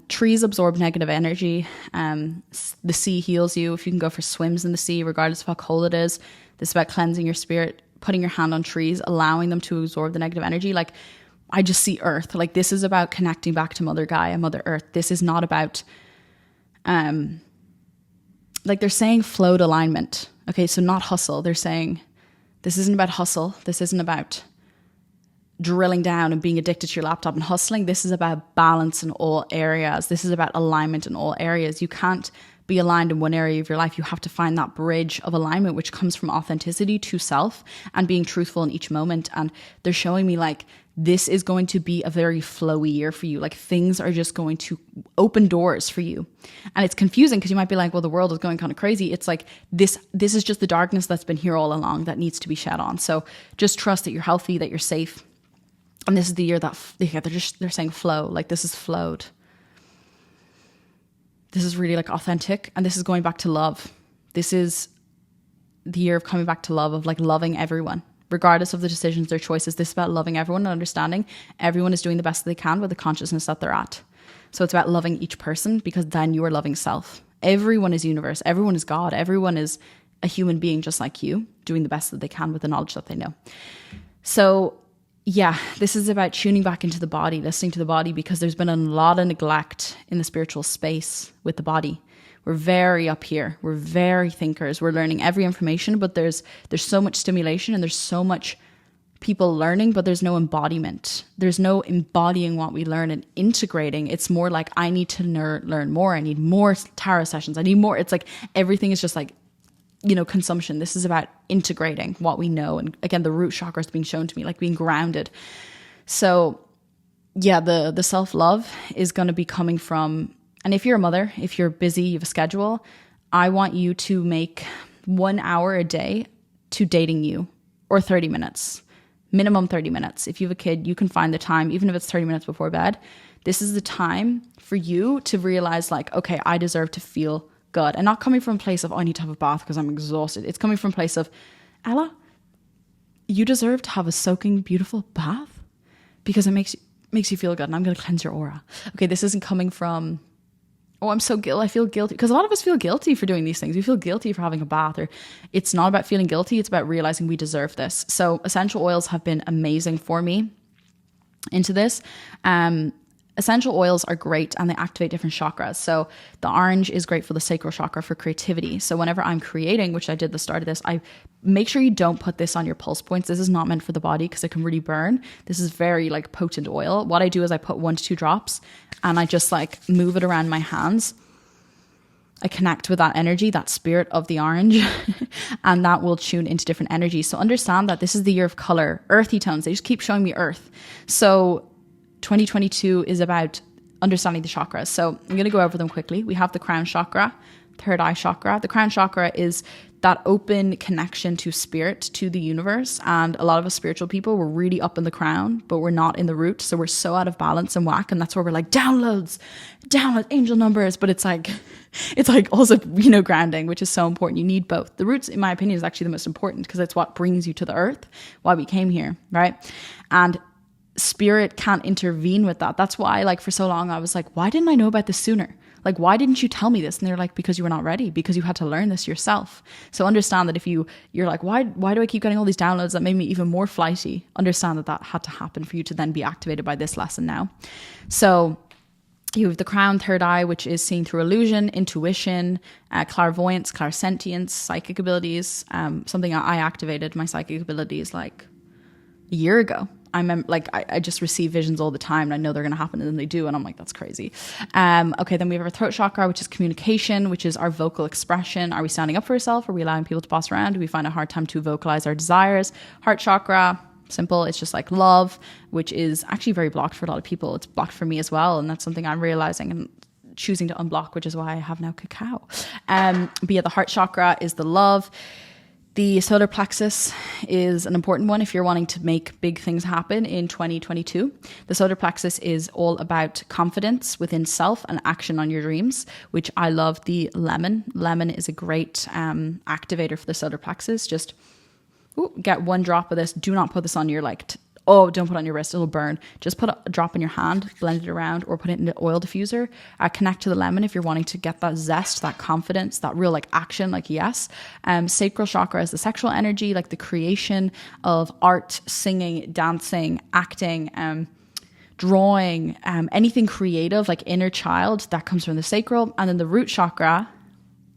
trees absorb negative energy. The sea heals you. If you can go for swims in the sea, regardless of how cold it is, this is about cleansing your spirit, putting your hand on trees, allowing them to absorb the negative energy. Like, I just see earth. Like, this is about connecting back to Mother Gaia, Mother Earth. This is not about, like they're saying flowed alignment. Okay. So not hustle. They're saying this isn't about hustle. This isn't about drilling down and being addicted to your laptop and hustling. This is about balance in all areas. This is about alignment in all areas. You can't be aligned in one area of your life. You have to find that bridge of alignment, which comes from authenticity to self and being truthful in each moment. And they're showing me like, this is going to be a very flowy year for you. Like, things are just going to open doors for you. And it's confusing because you might be like, well, the world is going kind of crazy. It's like, this is just the darkness that's been here all along that needs to be shed on. So just trust that you're healthy, that you're safe. And this is the year that they're saying flow. Like, this is flowed. This is really like authentic. And this is going back to love. This is the year of coming back to love, of like loving everyone, regardless of the decisions, their choices. This is about loving everyone and understanding everyone is doing the best they can with the consciousness that they're at. So it's about loving each person, because then you are loving self. Everyone is universe. Everyone is God. Everyone is a human being just like you, doing the best that they can with the knowledge that they know. So yeah, this is about tuning back into the body, listening to the body, because there's been a lot of neglect in the spiritual space with the body. We're very up here. We're very thinkers. We're learning every information, but there's so much stimulation and there's so much people learning, but there's no embodiment. There's no embodying what we learn and integrating. It's more like, I need to learn more. I need more tarot sessions. I need more. It's like everything is just like, consumption. This is about integrating what we know. And again, the root chakra is being shown to me, like being grounded. So yeah, the self-love is going to be coming from, and if you're a mother, if you're busy, you have a schedule, I want you to make 1 hour a day to dating you, or 30 minutes, minimum 30 minutes. If you have a kid, you can find the time, even if it's 30 minutes before bed. This is the time for you to realize like, okay, I deserve to feel good. And not coming from a place of, oh, I need to have a bath because I'm exhausted. It's coming from a place of, Ella, you deserve to have a soaking, beautiful bath because it makes you feel good, and I'm going to cleanse your aura. Okay, this isn't coming from, oh, I feel guilty. Because a lot of us feel guilty for doing these things. We feel guilty for having a bath, or it's not about feeling guilty. It's about realizing we deserve this. So essential oils have been amazing for me into this. Essential oils are great and they activate different chakras. So the orange is great for the sacral chakra for creativity. So whenever I'm creating, which I did the start of this, I make sure you don't put this on your pulse points. This is not meant for the body because it can really burn. This is very like potent oil. What I do is I put 1 to 2 drops and I just like move it around my hands. I connect with that energy, that spirit of the orange, and that will tune into different energies. So understand that this is the year of color, earthy tones. They just keep showing me earth. So 2022 is about understanding the chakras. So I'm going to go over them quickly. We have the crown chakra, third eye chakra. The crown chakra is that open connection to spirit, to the universe. And a lot of us spiritual people, we're really up in the crown, but we're not in the root. So we're so out of balance and whack. And that's where we're like, downloads, angel numbers. But it's like also, grounding, which is so important. You need both. The roots, in my opinion, is actually the most important because it's what brings you to the earth, why we came here, right? And spirit can't intervene with that. That's why, like, for so long I was like, why didn't I know about this sooner? Like, why didn't you tell me this? And they're like, because you were not ready, because you had to learn this yourself. So understand that if you're like, why do I keep getting all these downloads that made me even more flighty? Understand that had to happen for you to then be activated by this lesson now. So you have the crown, third eye, which is seeing through illusion, intuition, clairvoyance, clairsentience, psychic abilities. Something I activated my psychic abilities like a year ago. I just receive visions all the time and I know they're going to happen and then they do. And I'm like, that's crazy. Okay. Then we have our throat chakra, which is communication, which is our vocal expression. Are we standing up for ourselves? Are we allowing people to boss around? Do we find a hard time to vocalize our desires? Heart chakra, simple. It's just like love, which is actually very blocked for a lot of people. It's blocked for me as well. And that's something I'm realizing and choosing to unblock, which is why I have now cacao. But yeah, the heart chakra is the love. The solar plexus is an important one if you're wanting to make big things happen in 2022. The solar plexus is all about confidence within self and action on your dreams, which I love the lemon. Lemon is a great activator for the solar plexus. Just get 1 drop of this. Do not put this on your don't put it on your wrist, it'll burn. Just put a drop in your hand, blend it around, or put it in the oil diffuser. Connect to the lemon if you're wanting to get that zest, that confidence, that real action, yes. Sacral chakra is the sexual energy, the creation of art, singing, dancing, acting, drawing, anything creative, like inner child, that comes from the sacral. And then the root chakra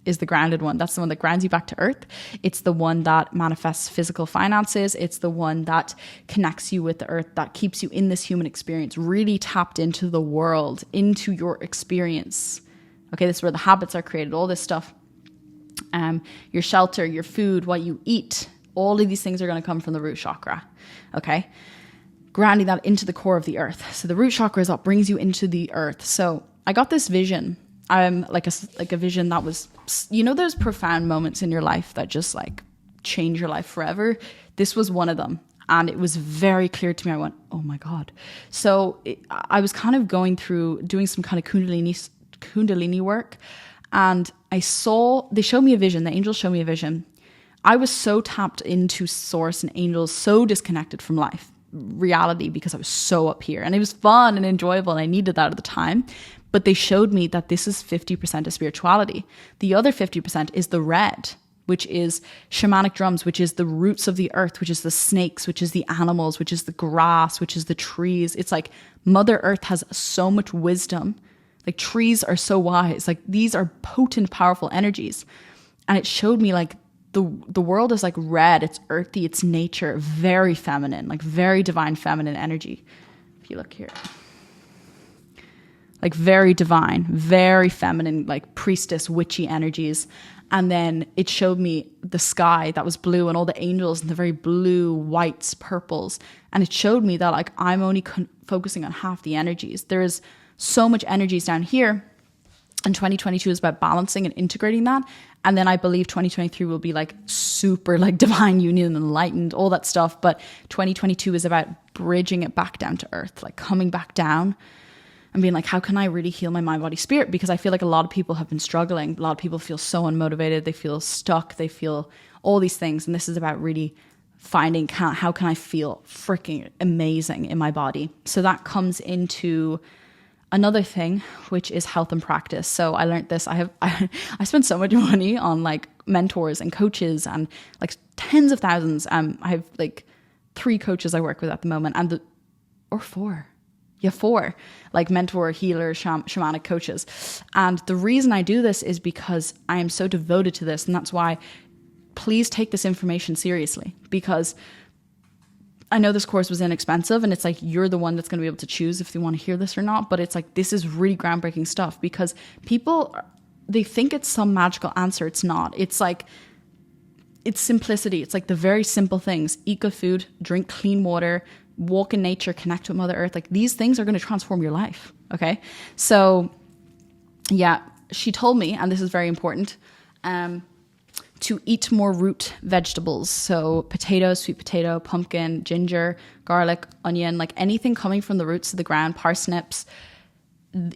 is the grounded one. That's the one that grounds you back to earth. It's the one that manifests physical finances. It's the one that connects you with the earth, that keeps you in this human experience, really tapped into the world, into your experience. Okay, this is where the habits are created, all this stuff. Your shelter, your food, what you eat, all of these things are going to come from the root chakra. Okay, grounding that into the core of the earth. So the root chakra is what brings you into the earth. So I got this vision. Like a vision that was, those profound moments in your life that just change your life forever. This was one of them. And it was very clear to me. I went, oh my God. So I was kind of going through doing some kind of Kundalini work. And they showed me a vision. The angels showed me a vision. I was so tapped into source and angels, so disconnected from reality, because I was so up here. And it was fun and enjoyable. And I needed that at the time. But they showed me that this is 50% of spirituality. The other 50% is the red, which is shamanic drums, which is the roots of the earth, which is the snakes, which is the animals, which is the grass, which is the trees. It's like Mother Earth has so much wisdom. Trees are so wise. These are potent, powerful energies. And it showed me the world is red, it's earthy, it's nature, very feminine, very divine feminine energy. If you look here. Very divine, very feminine, priestess, witchy energies. And then it showed me the sky that was blue and all the angels and the very blue, whites, purples. And it showed me that I'm only focusing on half the energies. There is so much energies down here. And 2022 is about balancing and integrating that. And then I believe 2023 will be super divine union, enlightened, all that stuff. But 2022 is about bridging it back down to earth, coming back down. And being how can I really heal my mind, body, spirit? Because I feel a lot of people have been struggling. A lot of people feel so unmotivated. They feel stuck. They feel all these things. And this is about really finding how can I feel freaking amazing in my body. So that comes into Another thing, which is health and practice. So I learned this. I spent so much money on like mentors and coaches and like tens of thousands. I have like 3 coaches I work with at the moment, or 4. Yeah, 4 like mentor, healer, shamanic coaches. And the reason I do this is because I am so devoted to this. And that's why please take this information seriously, because I know this course was inexpensive, and it's like, you're the one that's going to be able to choose if you want to hear this or not. But it's like, this is really groundbreaking stuff, because people, they think it's some magical answer. It's not. It's like, it's simplicity. It's like the very simple things: eat good food, drink clean water, walk in nature, connect with Mother Earth. Like, these things are going to transform your life. Okay. So yeah, she told me, and this is very important, to eat more root vegetables. So potatoes, sweet potato, pumpkin, ginger, garlic, onion, like anything coming from the roots of the ground, parsnips.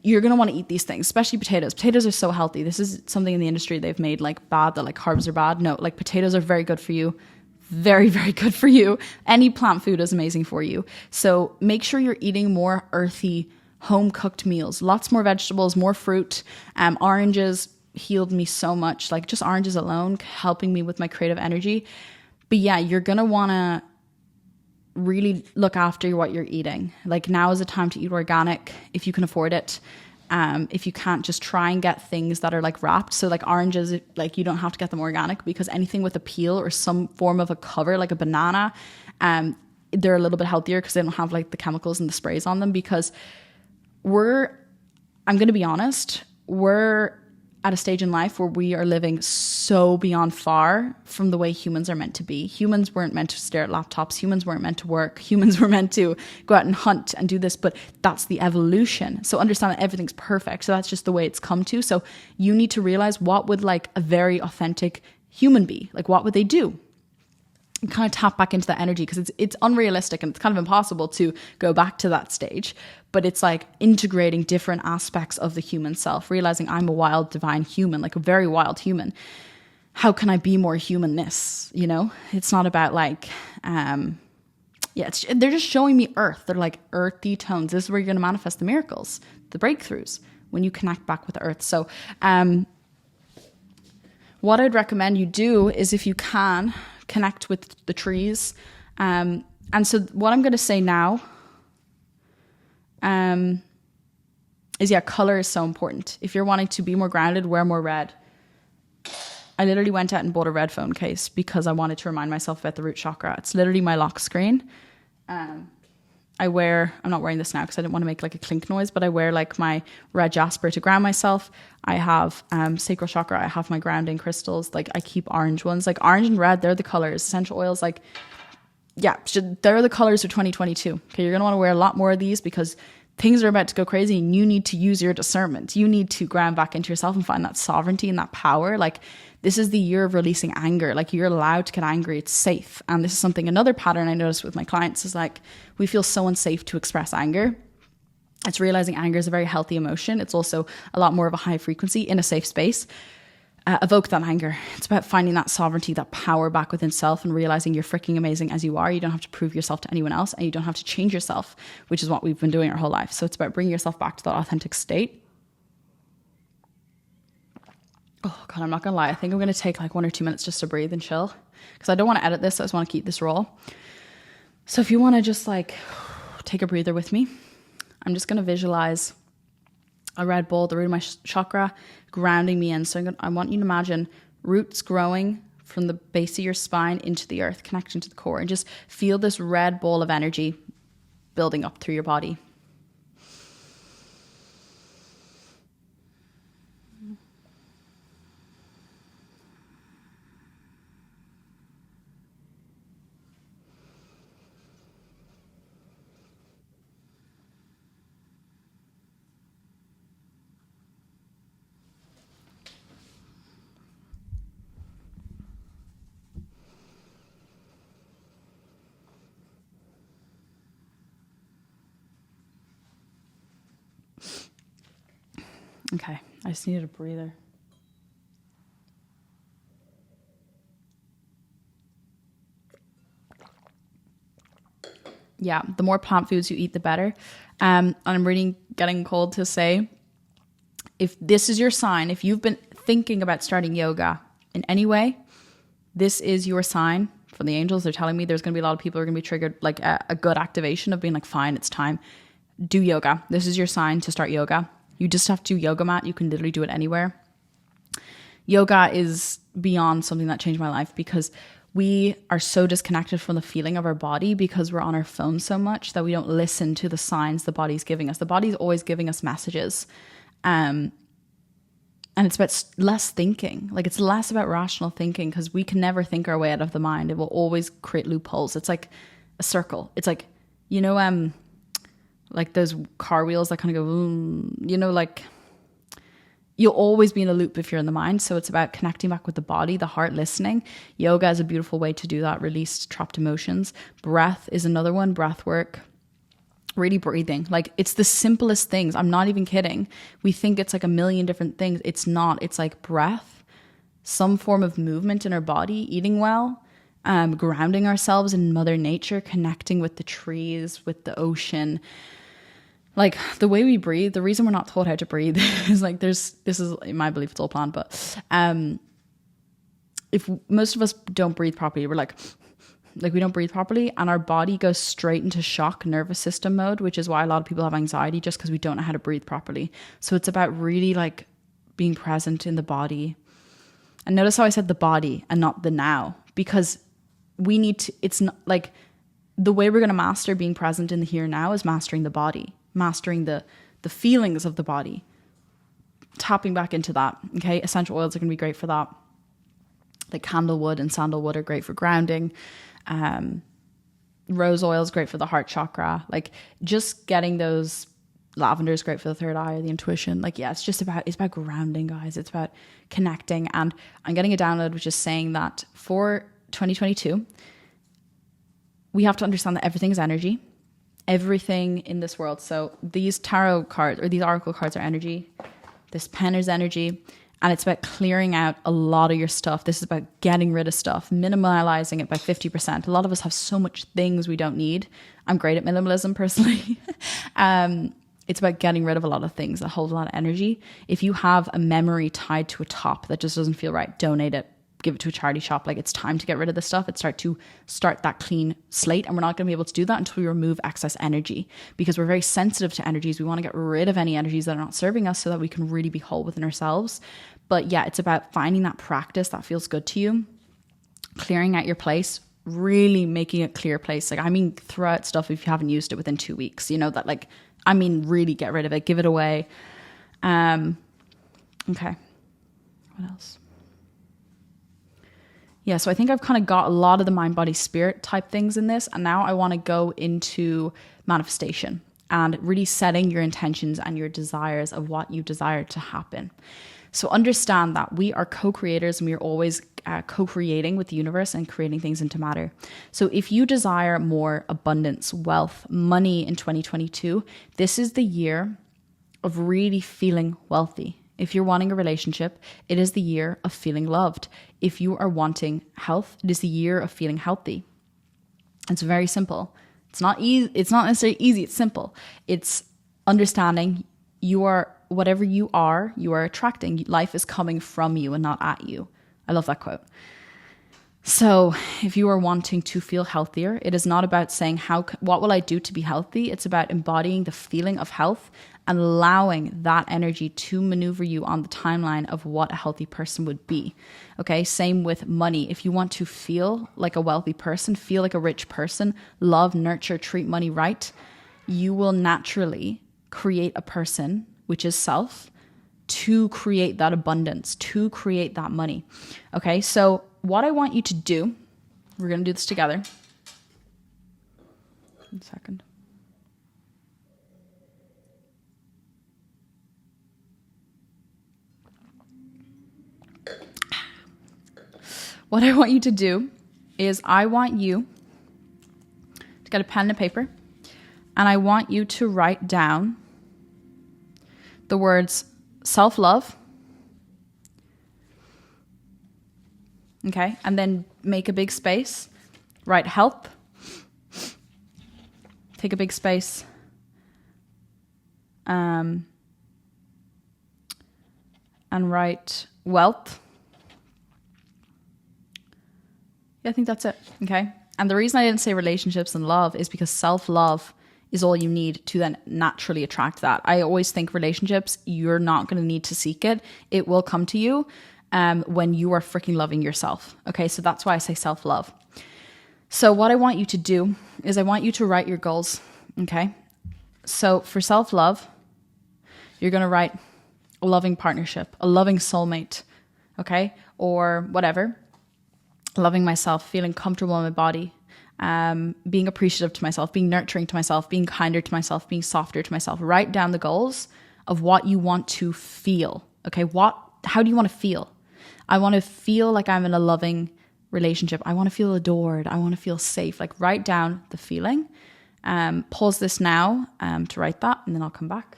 You're going to want to eat these things, especially potatoes. Potatoes are so healthy. This is something in the industry they've made like bad, that like carbs are bad. No, like potatoes are very good for you. Very, very good for you. Any plant food is amazing for you. So make sure you're eating more earthy, home cooked meals. Lots more vegetables, more fruit, oranges healed me so much. Like just oranges alone helping me with my creative energy. But yeah, you're going to want to really look after what you're eating. Like, now is the time to eat organic if you can afford it. If you can't, just try and get things that are like wrapped. So like oranges, like you don't have to get them organic, because anything with a peel or some form of a cover, like a banana, they're a little bit healthier because they don't have like the chemicals and the sprays on them. Because I'm going to be honest, we're at a stage in life where we are living so beyond far from the way humans are meant to be. Humans weren't meant to stare at laptops. Humans weren't meant to work. Humans were meant to go out and hunt and do this, but that's the evolution. So understand that everything's perfect. So that's just the way it's come to. So you need to realize, what would like a very authentic human be? Like, what would they do? And kind of tap back into that energy, because it's unrealistic and it's kind of impossible to go back to that stage. But it's like integrating different aspects of the human self, realizing I'm a wild divine human, like a very wild human. How can I be more humanness? You know, it's not about like, they're just showing me earth. They're like earthy tones. This is where you're going to manifest the miracles, the breakthroughs, when you connect back with the earth. So, what I'd recommend you do is, if you can, connect with the trees. And so what I'm going to say now is, color is so important. If you're wanting to be more grounded, wear more red. I literally went out and bought a red phone case because I wanted to remind myself about the root chakra. It's literally my lock screen. I'm not wearing this now because I didn't want to make like a clink noise, but I wear like my red jasper to ground myself. I have sacral chakra. I have my grounding crystals. Like, I keep orange ones, like orange and red. They're the colors. Essential oils, like, yeah, they're the colors of 2022. Okay, you're going to want to wear a lot more of these, because things are about to go crazy and you need to use your discernment. You need to ground back into yourself and find that sovereignty and that power. Like, this is the year of releasing anger. Like, you're allowed to get angry. It's safe. And this is another pattern I noticed with my clients is like, we feel so unsafe to express anger. It's realizing anger is a very healthy emotion. It's also a lot more of a high frequency in a safe space. Evoke that anger. It's about finding that sovereignty, that power back within self, and realizing you're freaking amazing as you are. You don't have to prove yourself to anyone else, and you don't have to change yourself, which is what we've been doing our whole life. So it's about bringing yourself back to that authentic state. Oh God, I'm not gonna lie. I think I'm gonna take like 1 or 2 minutes just to breathe and chill, because I don't want to edit this. I just want to keep this raw. So if you want to just like take a breather with me, I'm just gonna visualize a red ball, the root of my chakra, grounding me in. So I want you to imagine roots growing from the base of your spine into the earth, connecting to the core, and just feel this red ball of energy building up through your body. Okay, I just needed a breather. Yeah, the more plant foods you eat, the better. And I'm really getting called to say, if this is your sign, if you've been thinking about starting yoga in any way, this is your sign from the angels. They're telling me there's going to be a lot of people who are going to be triggered, like a good activation of being like, fine, it's time. Do yoga. This is your sign to start yoga. You just have to do yoga mat. You can literally do it anywhere. Yoga is beyond something that changed my life, because we are so disconnected from the feeling of our body because we're on our phone so much that we don't listen to the signs the body's giving us. The body's always giving us messages. And it's about less thinking. Like, it's less about rational thinking, because we can never think our way out of the mind. It will always create loopholes. It's like a circle. It's like, you know, like those car wheels that kind of go, you know, like you'll always be in a loop if you're in the mind. So it's about connecting back with the body, the heart, listening. Yoga is a beautiful way to do that. Release trapped emotions. Breath is another one. Breath work. Really breathing. Like, it's the simplest things. I'm not even kidding. We think it's like a million different things. It's not. It's like breath, some form of movement in our body, eating well, grounding ourselves in Mother Nature, connecting with the trees, with the ocean. Like, the way we breathe, the reason we're not taught how to breathe is like, this is, in my belief, it's all planned, but if most of us don't breathe properly, we're like we don't breathe properly, and our body goes straight into shock nervous system mode, which is why a lot of people have anxiety, just because we don't know how to breathe properly. So it's about really like being present in the body. And notice how I said the body and not the now, because we need to, it's not like, the way we're going to master being present in the here and now is mastering the body, mastering the feelings of the body, tapping back into that. Okay. Essential oils are going to be great for that. Like candlewood and sandalwood are great for grounding. Rose oil is great for the heart chakra. Like, just getting those, lavender is great for the third eye or the intuition. Like, yeah, it's about grounding, guys. It's about connecting. And I'm getting a download which is saying that for 2022, we have to understand that everything is energy, everything in this world. So these tarot cards or these oracle cards are energy. This pen is energy. And it's about clearing out a lot of your stuff. This is about getting rid of stuff, minimalizing it by 50%. A lot of us have so much things we don't need. I'm great at minimalism personally. It's about getting rid of a lot of things that hold a lot of energy. If you have a memory tied to a top that just doesn't feel right, donate it, give it to a charity shop. Like, it's time to get rid of this stuff. It's start that clean slate. And we're not going to be able to do that until we remove excess energy, because we're very sensitive to energies. We want to get rid of any energies that are not serving us so that we can really be whole within ourselves. But yeah, it's about finding that practice that feels good to you, clearing out your place, really making a clear place. Like, I mean, throw out stuff if you haven't used it within 2 weeks, you know, that like, I mean, really get rid of it, give it away. Okay. What else? Yeah, so I think I've kind of got a lot of the mind, body, spirit type things in this. And now I want to go into manifestation and really setting your intentions and your desires of what you desire to happen. So understand that we are co-creators, and we are always co-creating with the universe and creating things into matter. So if you desire more abundance, wealth, money in 2022, this is the year of really feeling wealthy. If you're wanting a relationship, it is the year of feeling loved. If you are wanting health, it is the year of feeling healthy. It's very simple. It's not easy. It's not necessarily easy. It's simple. It's understanding you are whatever you are attracting. Life is coming from you and not at you. I love that quote. So if you are wanting to feel healthier, it is not about saying, what will I do to be healthy? It's about embodying the feeling of health and allowing that energy to maneuver you on the timeline of what a healthy person would be. Okay, same with money. If you want to feel like a wealthy person, feel like a rich person, love, nurture, treat money right, you will naturally create a person, which is self, to create that abundance, to create that money. Okay, so what I want you to do, we're going to do this together. 1 second. What I want you to do is I want you to get a pen and paper, and I want you to write down the words self-love, okay, and then make a big space, write help, take a big space, and write wealth. Yeah, I think that's it. Okay. And the reason I didn't say relationships and love is because self-love is all you need to then naturally attract that. I always think relationships, you're not going to need to seek it. It will come to you when you are freaking loving yourself. Okay. So that's why I say self-love. So what I want you to do is I want you to write your goals. Okay. So for self-love, you're going to write a loving partnership, a loving soulmate. Okay. Or whatever. Loving myself, feeling comfortable in my body, being appreciative to myself, being nurturing to myself, being kinder to myself, being softer to myself. Write down the goals of what you want to feel. Okay. How do you want to feel? I want to feel like I'm in a loving relationship. I want to feel adored. I want to feel safe. Like write down the feeling. Pause this now to write that, and then I'll come back.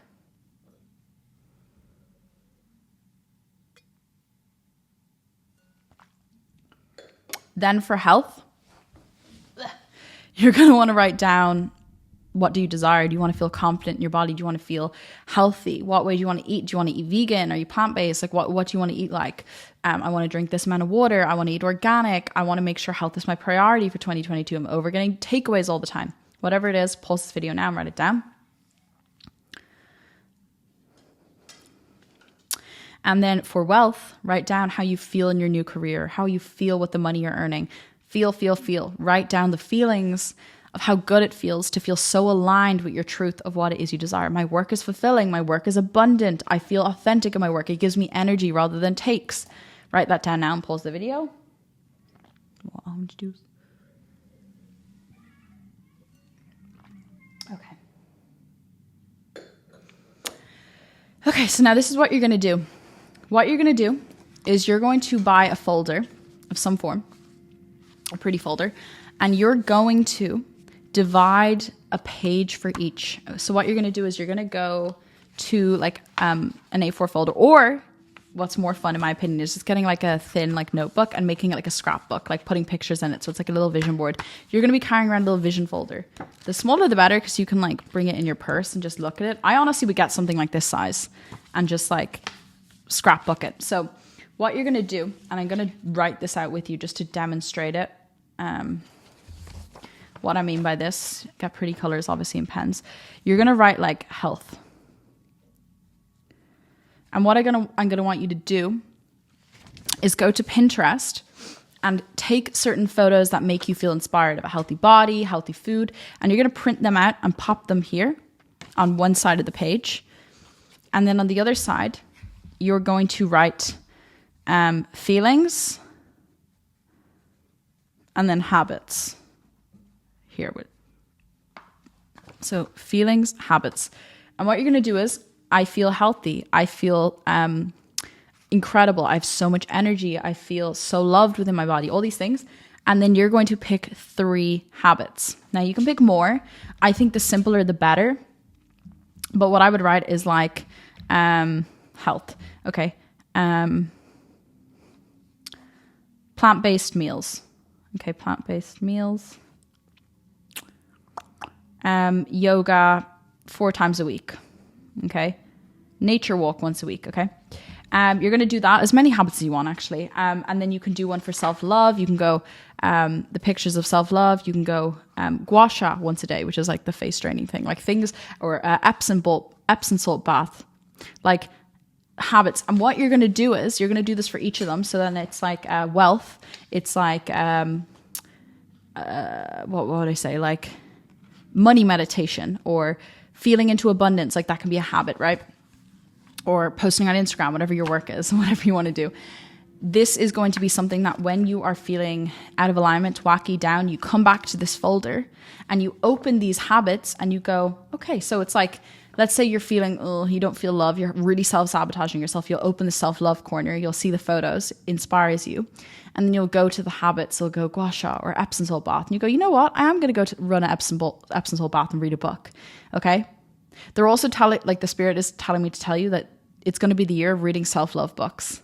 Then for health, you're going to want to write down, what do you desire? Do you want to feel confident in your body? Do you want to feel healthy? What way do you want to eat? Do you want to eat vegan? Are you plant-based? Like what do you want to eat like? I want to drink this amount of water. I want to eat organic. I want to make sure health is my priority for 2022. I'm over getting takeaways all the time. Whatever it is, pause this video now and write it down. And then for wealth, write down how you feel in your new career, how you feel with the money you're earning. Feel. Write down the feelings of how good it feels to feel so aligned with your truth of what it is you desire. My work is fulfilling. My work is abundant. I feel authentic in my work. It gives me energy rather than takes. Write that down now and pause the video. What I'm going to do. Okay, so now this is what you're going to do. What you're going to do is you're going to buy a folder of some form, a pretty folder, and you're going to divide a page for each. So what you're going to do is you're going to go to like an A4 folder, or what's more fun in my opinion is just getting like a thin like notebook and making it like a scrapbook, like putting pictures in it. So it's like a little vision board. You're going to be carrying around a little vision folder. The smaller the better, because you can like bring it in your purse and just look at it. I honestly would get something like this size and just like scrapbook it. So what you're going to do, and I'm going to write this out with you just to demonstrate it. What I mean by this, got pretty colors obviously in pens. You're going to write like health. And what I'm gonna want you to do is go to Pinterest and take certain photos that make you feel inspired of a healthy body, healthy food, and you're gonna print them out and pop them here on one side of the page. And then on the other side, you're going to write feelings and then habits here. So feelings, habits. And what you're gonna do is, I feel healthy. I feel incredible. I have so much energy. I feel so loved within my body, all these things. And then you're going to pick 3 habits. Now you can pick more. I think the simpler, the better. But what I would write is like health. Okay. Plant-based meals. Okay. Plant-based meals. Yoga 4 times a week. Okay. Nature walk once a week. Okay. You're going to do that, as many habits as you want, actually. And then you can do one for self-love. You can go the pictures of self-love. You can go gua sha once a day, which is like the face draining thing, like things, or Epsom salt bath, like habits. And what you're going to do is you're going to do this for each of them. So then it's like wealth. It's like, what would I say? Like money meditation, or feeling into abundance. Like that can be a habit, right? Or posting on Instagram, whatever your work is, whatever you want to do. This is going to be something that when you are feeling out of alignment, wacky, down, you come back to this folder and you open these habits and you go, okay, so it's like, let's say you're feeling, you don't feel love, you're really self-sabotaging yourself. You'll open the self-love corner, you'll see the photos, inspires you. And then you'll go to the habits, you'll go gua sha or Epsom salt bath. And you go, you know what? I am going to go to run an Epsom salt bath and read a book. Okay. They're also the spirit is telling me to tell you that it's going to be the year of reading self-love books.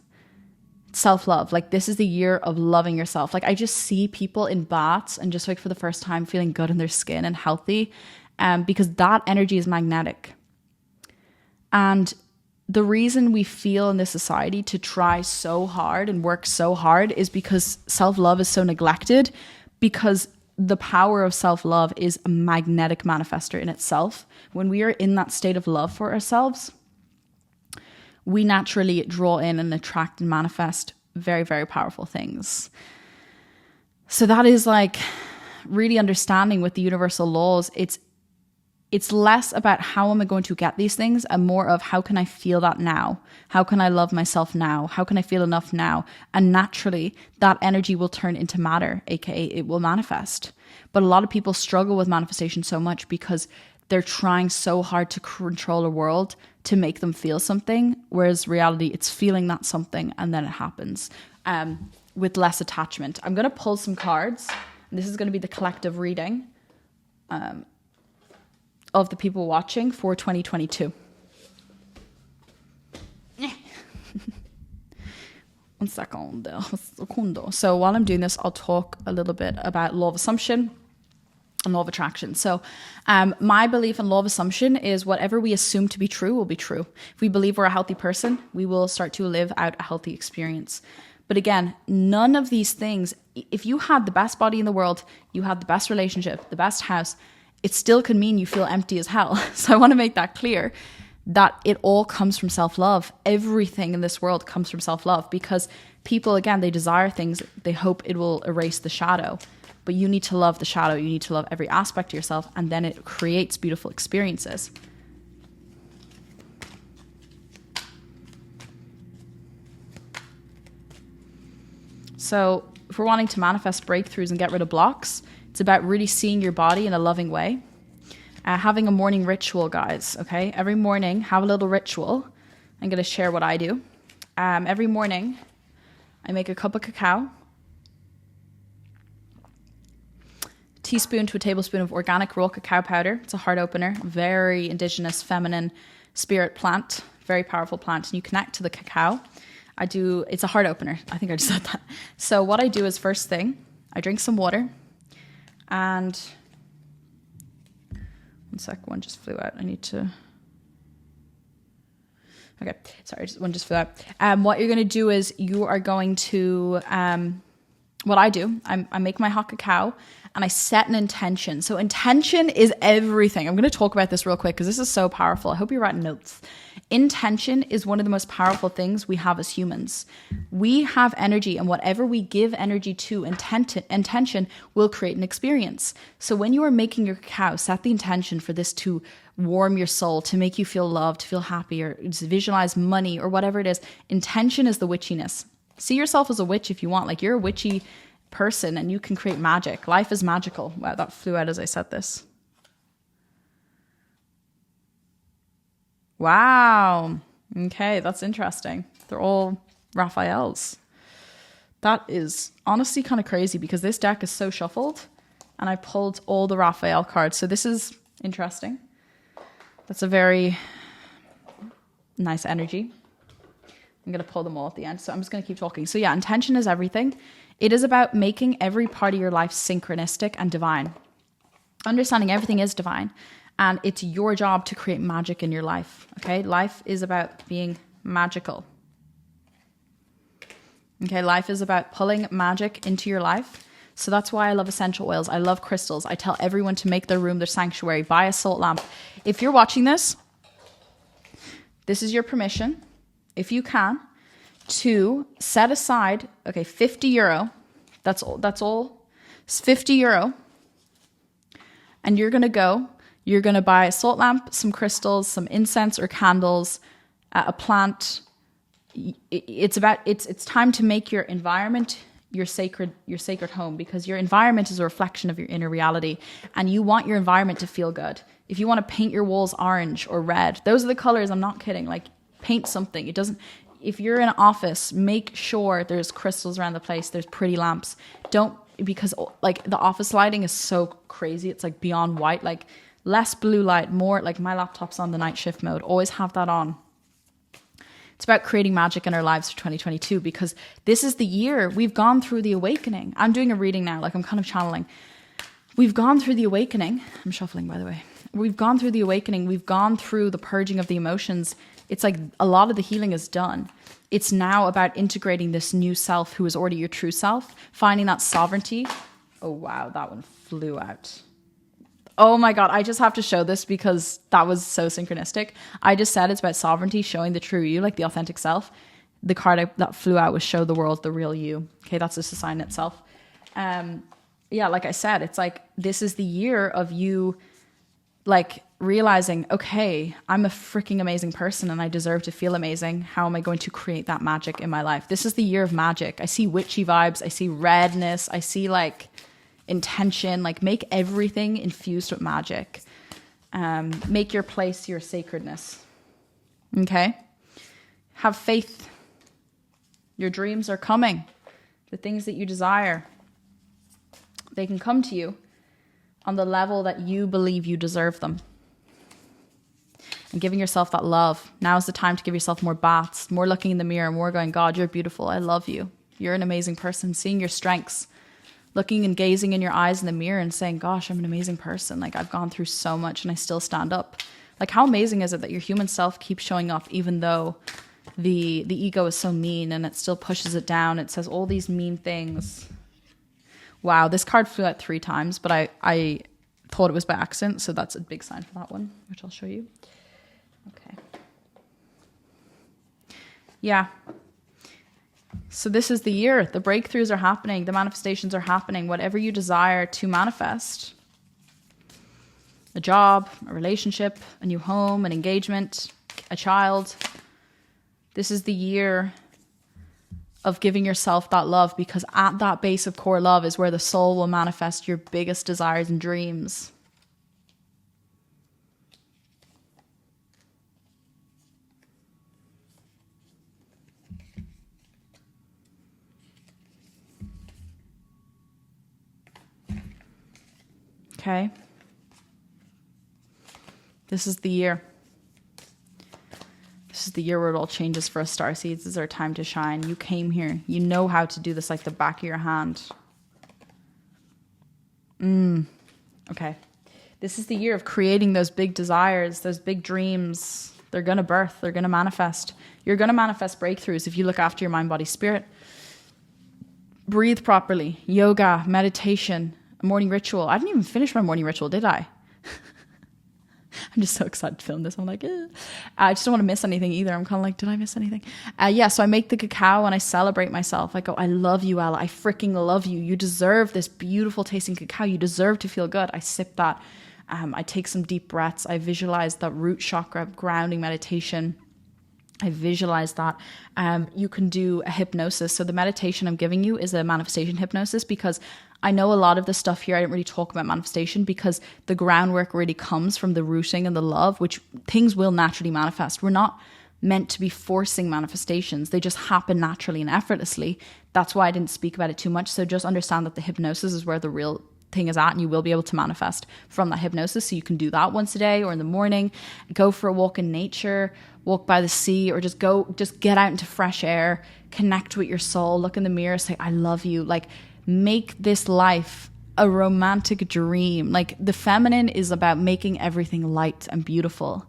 Self-love. Like this is the year of loving yourself. Like I just see people in baths and just like for the first time feeling good in their skin and healthy. Because that energy is magnetic. And the reason we feel in this society to try so hard and work so hard is because self-love is so neglected, because the power of self-love is a magnetic manifester in itself. When we are in that state of love for ourselves, we naturally draw in and attract and manifest very, very powerful things. So that is like really understanding with the universal laws. It's less about how am I going to get these things and more of how can I feel that now? How can I love myself now? How can I feel enough now? And naturally, that energy will turn into matter, aka it will manifest. But a lot of people struggle with manifestation so much because they're trying so hard to control a world to make them feel something, whereas reality, it's feeling that something and then it happens with less attachment. I'm going to pull some cards. This is going to be the collective reading of the people watching for 2022. One second. So while I'm doing this, I'll talk a little bit about law of assumption and law of attraction. So my belief in law of assumption is whatever we assume to be true will be true. If we believe we're a healthy person, we will start to live out a healthy experience. But again, none of these things, if you had the best body in the world, you had the best relationship, the best house, it still could mean you feel empty as hell. So I want to make that clear, that it all comes from self-love. Everything in this world comes from self-love, because people, again, they desire things, they hope it will erase the shadow. But you need to love the shadow. You need to love every aspect of yourself, and then it creates beautiful experiences. So if we're wanting to manifest breakthroughs and get rid of blocks, it's about really seeing your body in a loving way. Having a morning ritual, guys, okay? Every morning, have a little ritual. I'm going to share what I do. Every morning, I make a cup of cacao, teaspoon to a tablespoon of organic raw cacao powder. It's a heart opener, very indigenous, feminine spirit plant, very powerful plant. And you connect to the cacao. It's a heart opener. I think I just said that. So what I do is, first thing, I drink some water. And one sec, one just flew out. Okay, sorry, one just flew out. What you're going to do is you are going to, what I do, I make my hot cacao and I set an intention. So intention is everything. I'm going to talk about this real quick because this is so powerful. I hope you're writing notes. Intention is one of the most powerful things we have as humans. We have energy, and whatever we give energy to, intention will create an experience. So when you are making your cacao, set the intention for this to warm your soul, to make you feel loved, to feel happy, or to visualize money, or whatever it is. Intention is the witchiness. See yourself as a witch if you want. Like, you're a witchy person and you can create magic. Life is magical. Wow, that flew out as I said this. Wow. Okay, that's interesting. They're all Raphaels. That is honestly kind of crazy because this deck is so shuffled and I pulled all the Raphael cards. So this is interesting. That's a very nice energy. I'm going to pull them all at the end. So I'm just going to keep talking. So yeah, intention is everything. It is about making every part of your life synchronistic and divine. Understanding everything is divine. And it's your job to create magic in your life, okay? Life is about being magical. Okay, life is about pulling magic into your life. So that's why I love essential oils. I love crystals. I tell everyone to make their room their sanctuary. Buy a salt lamp. If you're watching this, this is your permission, if you can, to set aside, okay, 50 euro. That's all. It's 50 euro. And you're going to buy a salt lamp, some crystals, some incense or candles, a plant. It's time to make your environment your sacred home, because your environment is a reflection of your inner reality, and you want your environment to feel good. If you want to paint your walls orange or red, those are the colors. I'm not kidding. Like, paint something. If you're in an office, make sure there's crystals around the place. There's pretty lamps. Because like the office lighting is so crazy. It's like beyond white, like less blue light, more like my laptop's on the night shift mode. Always have that on. It's about creating magic in our lives for 2022, because this is the year we've gone through the awakening. I'm doing a reading now, like I'm kind of channeling. We've gone through the awakening. I'm shuffling, by the way. we've gone through the awakening. We've gone through the purging of the emotions. It's like a lot of the healing is done. It's now about integrating this new self who is already your true self, finding that sovereignty. Oh, wow, that one flew out. Oh my God, I just have to show this because that was so synchronistic. I just said it's about sovereignty, showing the true you, like the authentic self. The card that flew out was show the world the real you. Okay, that's just a sign itself. Yeah, like I said, it's like this is the year of you like realizing, okay, I'm a freaking amazing person and I deserve to feel amazing. How am I going to create that magic in my life? This is the year of magic. I see witchy vibes. I see redness. I see like intention, like make everything infused with magic. Make your place your sacredness. Okay? Have faith. Your dreams are coming. The things that you desire, they can come to you on the level that you believe you deserve them. And giving yourself that love. Now is the time to give yourself more baths, more looking in the mirror, more going, God, you're beautiful. I love you. You're an amazing person. Seeing your strengths, looking and gazing in your eyes in the mirror and saying, gosh, I'm an amazing person. Like I've gone through so much and I still stand up. Like how amazing is it that your human self keeps showing up even though the ego is so mean and it still pushes it down. It says all these mean things. Wow, this card flew out 3 times, but I thought it was by accident, so that's a big sign for that one, which I'll show you. Okay. Yeah. So this is the year. The breakthroughs are happening. The manifestations are happening. Whatever you desire to manifest, a job, a relationship, a new home, an engagement, a child. This is the year of giving yourself that love, because at that base of core love is where the soul will manifest your biggest desires and dreams. Okay. This is the year. This is the year where it all changes for us starseeds. This is our time to shine. You came here. You know how to do this like the back of your hand. Okay. This is the year of creating those big desires, those big dreams. They're going to birth. They're going to manifest. You're going to manifest breakthroughs if you look after your mind, body, spirit. Breathe properly. Yoga, meditation, a morning ritual. I didn't even finish my morning ritual, did I? I'm just so excited to film this. I'm like, I just don't want to miss anything either. I'm kind of like, did I miss anything? Yeah, so I make the cacao and I celebrate myself. I go, I love you, Ella. I freaking love you. You deserve this beautiful tasting cacao. You deserve to feel good. I sip that. I take some deep breaths. I visualize that root chakra grounding meditation. I visualize that. You can do a hypnosis. So the meditation I'm giving you is a manifestation hypnosis, because I know a lot of the stuff here, I didn't really talk about manifestation because the groundwork really comes from the rooting and the love, which things will naturally manifest. We're not meant to be forcing manifestations. They just happen naturally and effortlessly. That's why I didn't speak about it too much. So just understand that the hypnosis is where the real thing is at, and you will be able to manifest from that hypnosis. So you can do that once a day or in the morning. Go for a walk in nature, walk by the sea, or just get out into fresh air, connect with your soul, look in the mirror, say, I love you. Like, make this life a romantic dream. Like, the feminine is about making everything light and beautiful.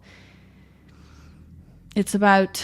It's about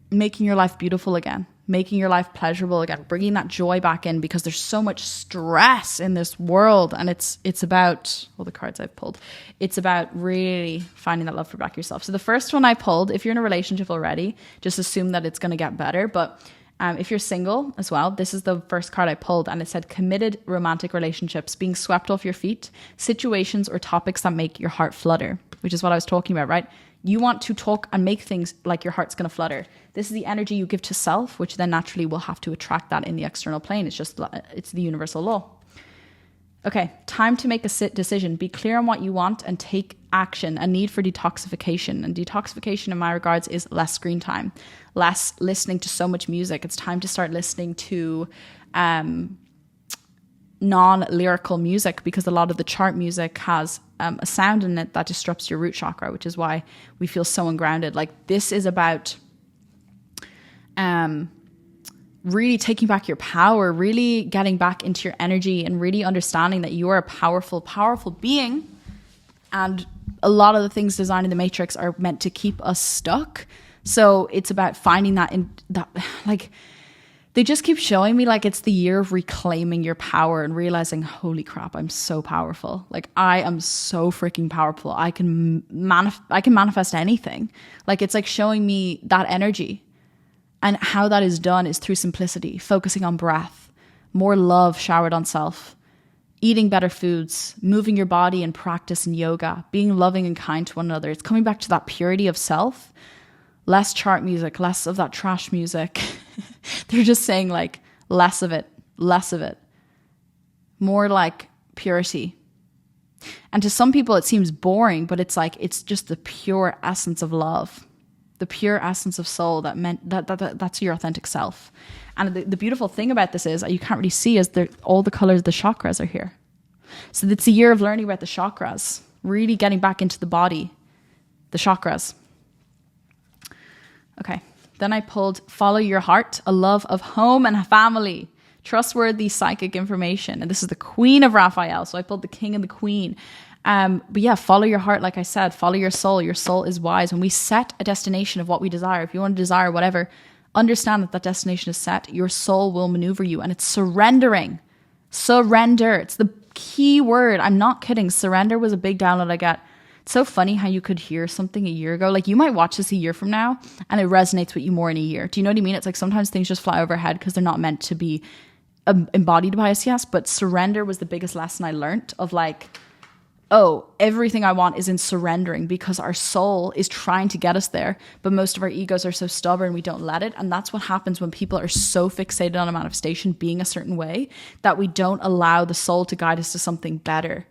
making your life beautiful again, making your life pleasurable again, bringing that joy back in, because there's so much stress in this world. And it's about, well, the cards I've pulled, it's about really finding that love for back yourself. So the first one I pulled, if you're in a relationship already, just assume that it's going to get better. But if you're single as well, this is the first card I pulled, and it said committed romantic relationships, being swept off your feet, situations or topics that make your heart flutter, which is what I was talking about, right? You want to talk and make things like your heart's going to flutter. This is the energy you give to self, which then naturally will have to attract that in the external plane. It's the universal law. Okay, time to make a decision. Be clear on what you want and take action. A need for detoxification. And detoxification in my regards is less screen time, less listening to so much music. It's time to start listening to non-lyrical music, because a lot of the chart music has a sound in it that disrupts your root chakra, which is why we feel so ungrounded. Like, this is about really taking back your power, really getting back into your energy, and really understanding that you are a powerful, powerful being And a lot of the things designed in the Matrix are meant to keep us stuck. So it's about finding that like, they just keep showing me like it's the year of reclaiming your power and realizing, holy crap, I'm so powerful. Like, I am so freaking powerful. I can manifest anything. Like, it's like showing me that energy. And how that is done is through simplicity, focusing on breath, more love showered on self, eating better foods, moving your body and practice in yoga, being loving and kind to one another. It's coming back to that purity of self, less chart music, less of that trash music. They're just saying like less of it, more like purity. And to some people it seems boring, but it's like, it's just the pure essence of love, the pure essence of soul that's your authentic self. And the beautiful thing about this is you can't really see is all the colors of the chakras are here. So it's a year of learning about the chakras, really getting back into the body, the chakras. Okay. Then I pulled Follow Your Heart, a love of home and family, trustworthy psychic information. And this is the Queen of Raphael. So I pulled the King and the Queen. But yeah, follow your heart. Like I said, follow your soul. Your soul is wise. When we set a destination of what we desire, if you want to desire whatever, understand that destination is set. Your soul will maneuver you. And it's surrendering. Surrender. It's the key word. I'm not kidding. Surrender was a big download I got. It's so funny how you could hear something a year ago. Like, you might watch this a year from now and it resonates with you more in a year. Do you know what I mean? It's like sometimes things just fly overhead because they're not meant to be embodied by us. Yes. But surrender was the biggest lesson I learned of like, oh, everything I want is in surrendering, because our soul is trying to get us there. But most of our egos are so stubborn, we don't let it. And that's what happens when people are so fixated on a manifestation being a certain way that we don't allow the soul to guide us to something better.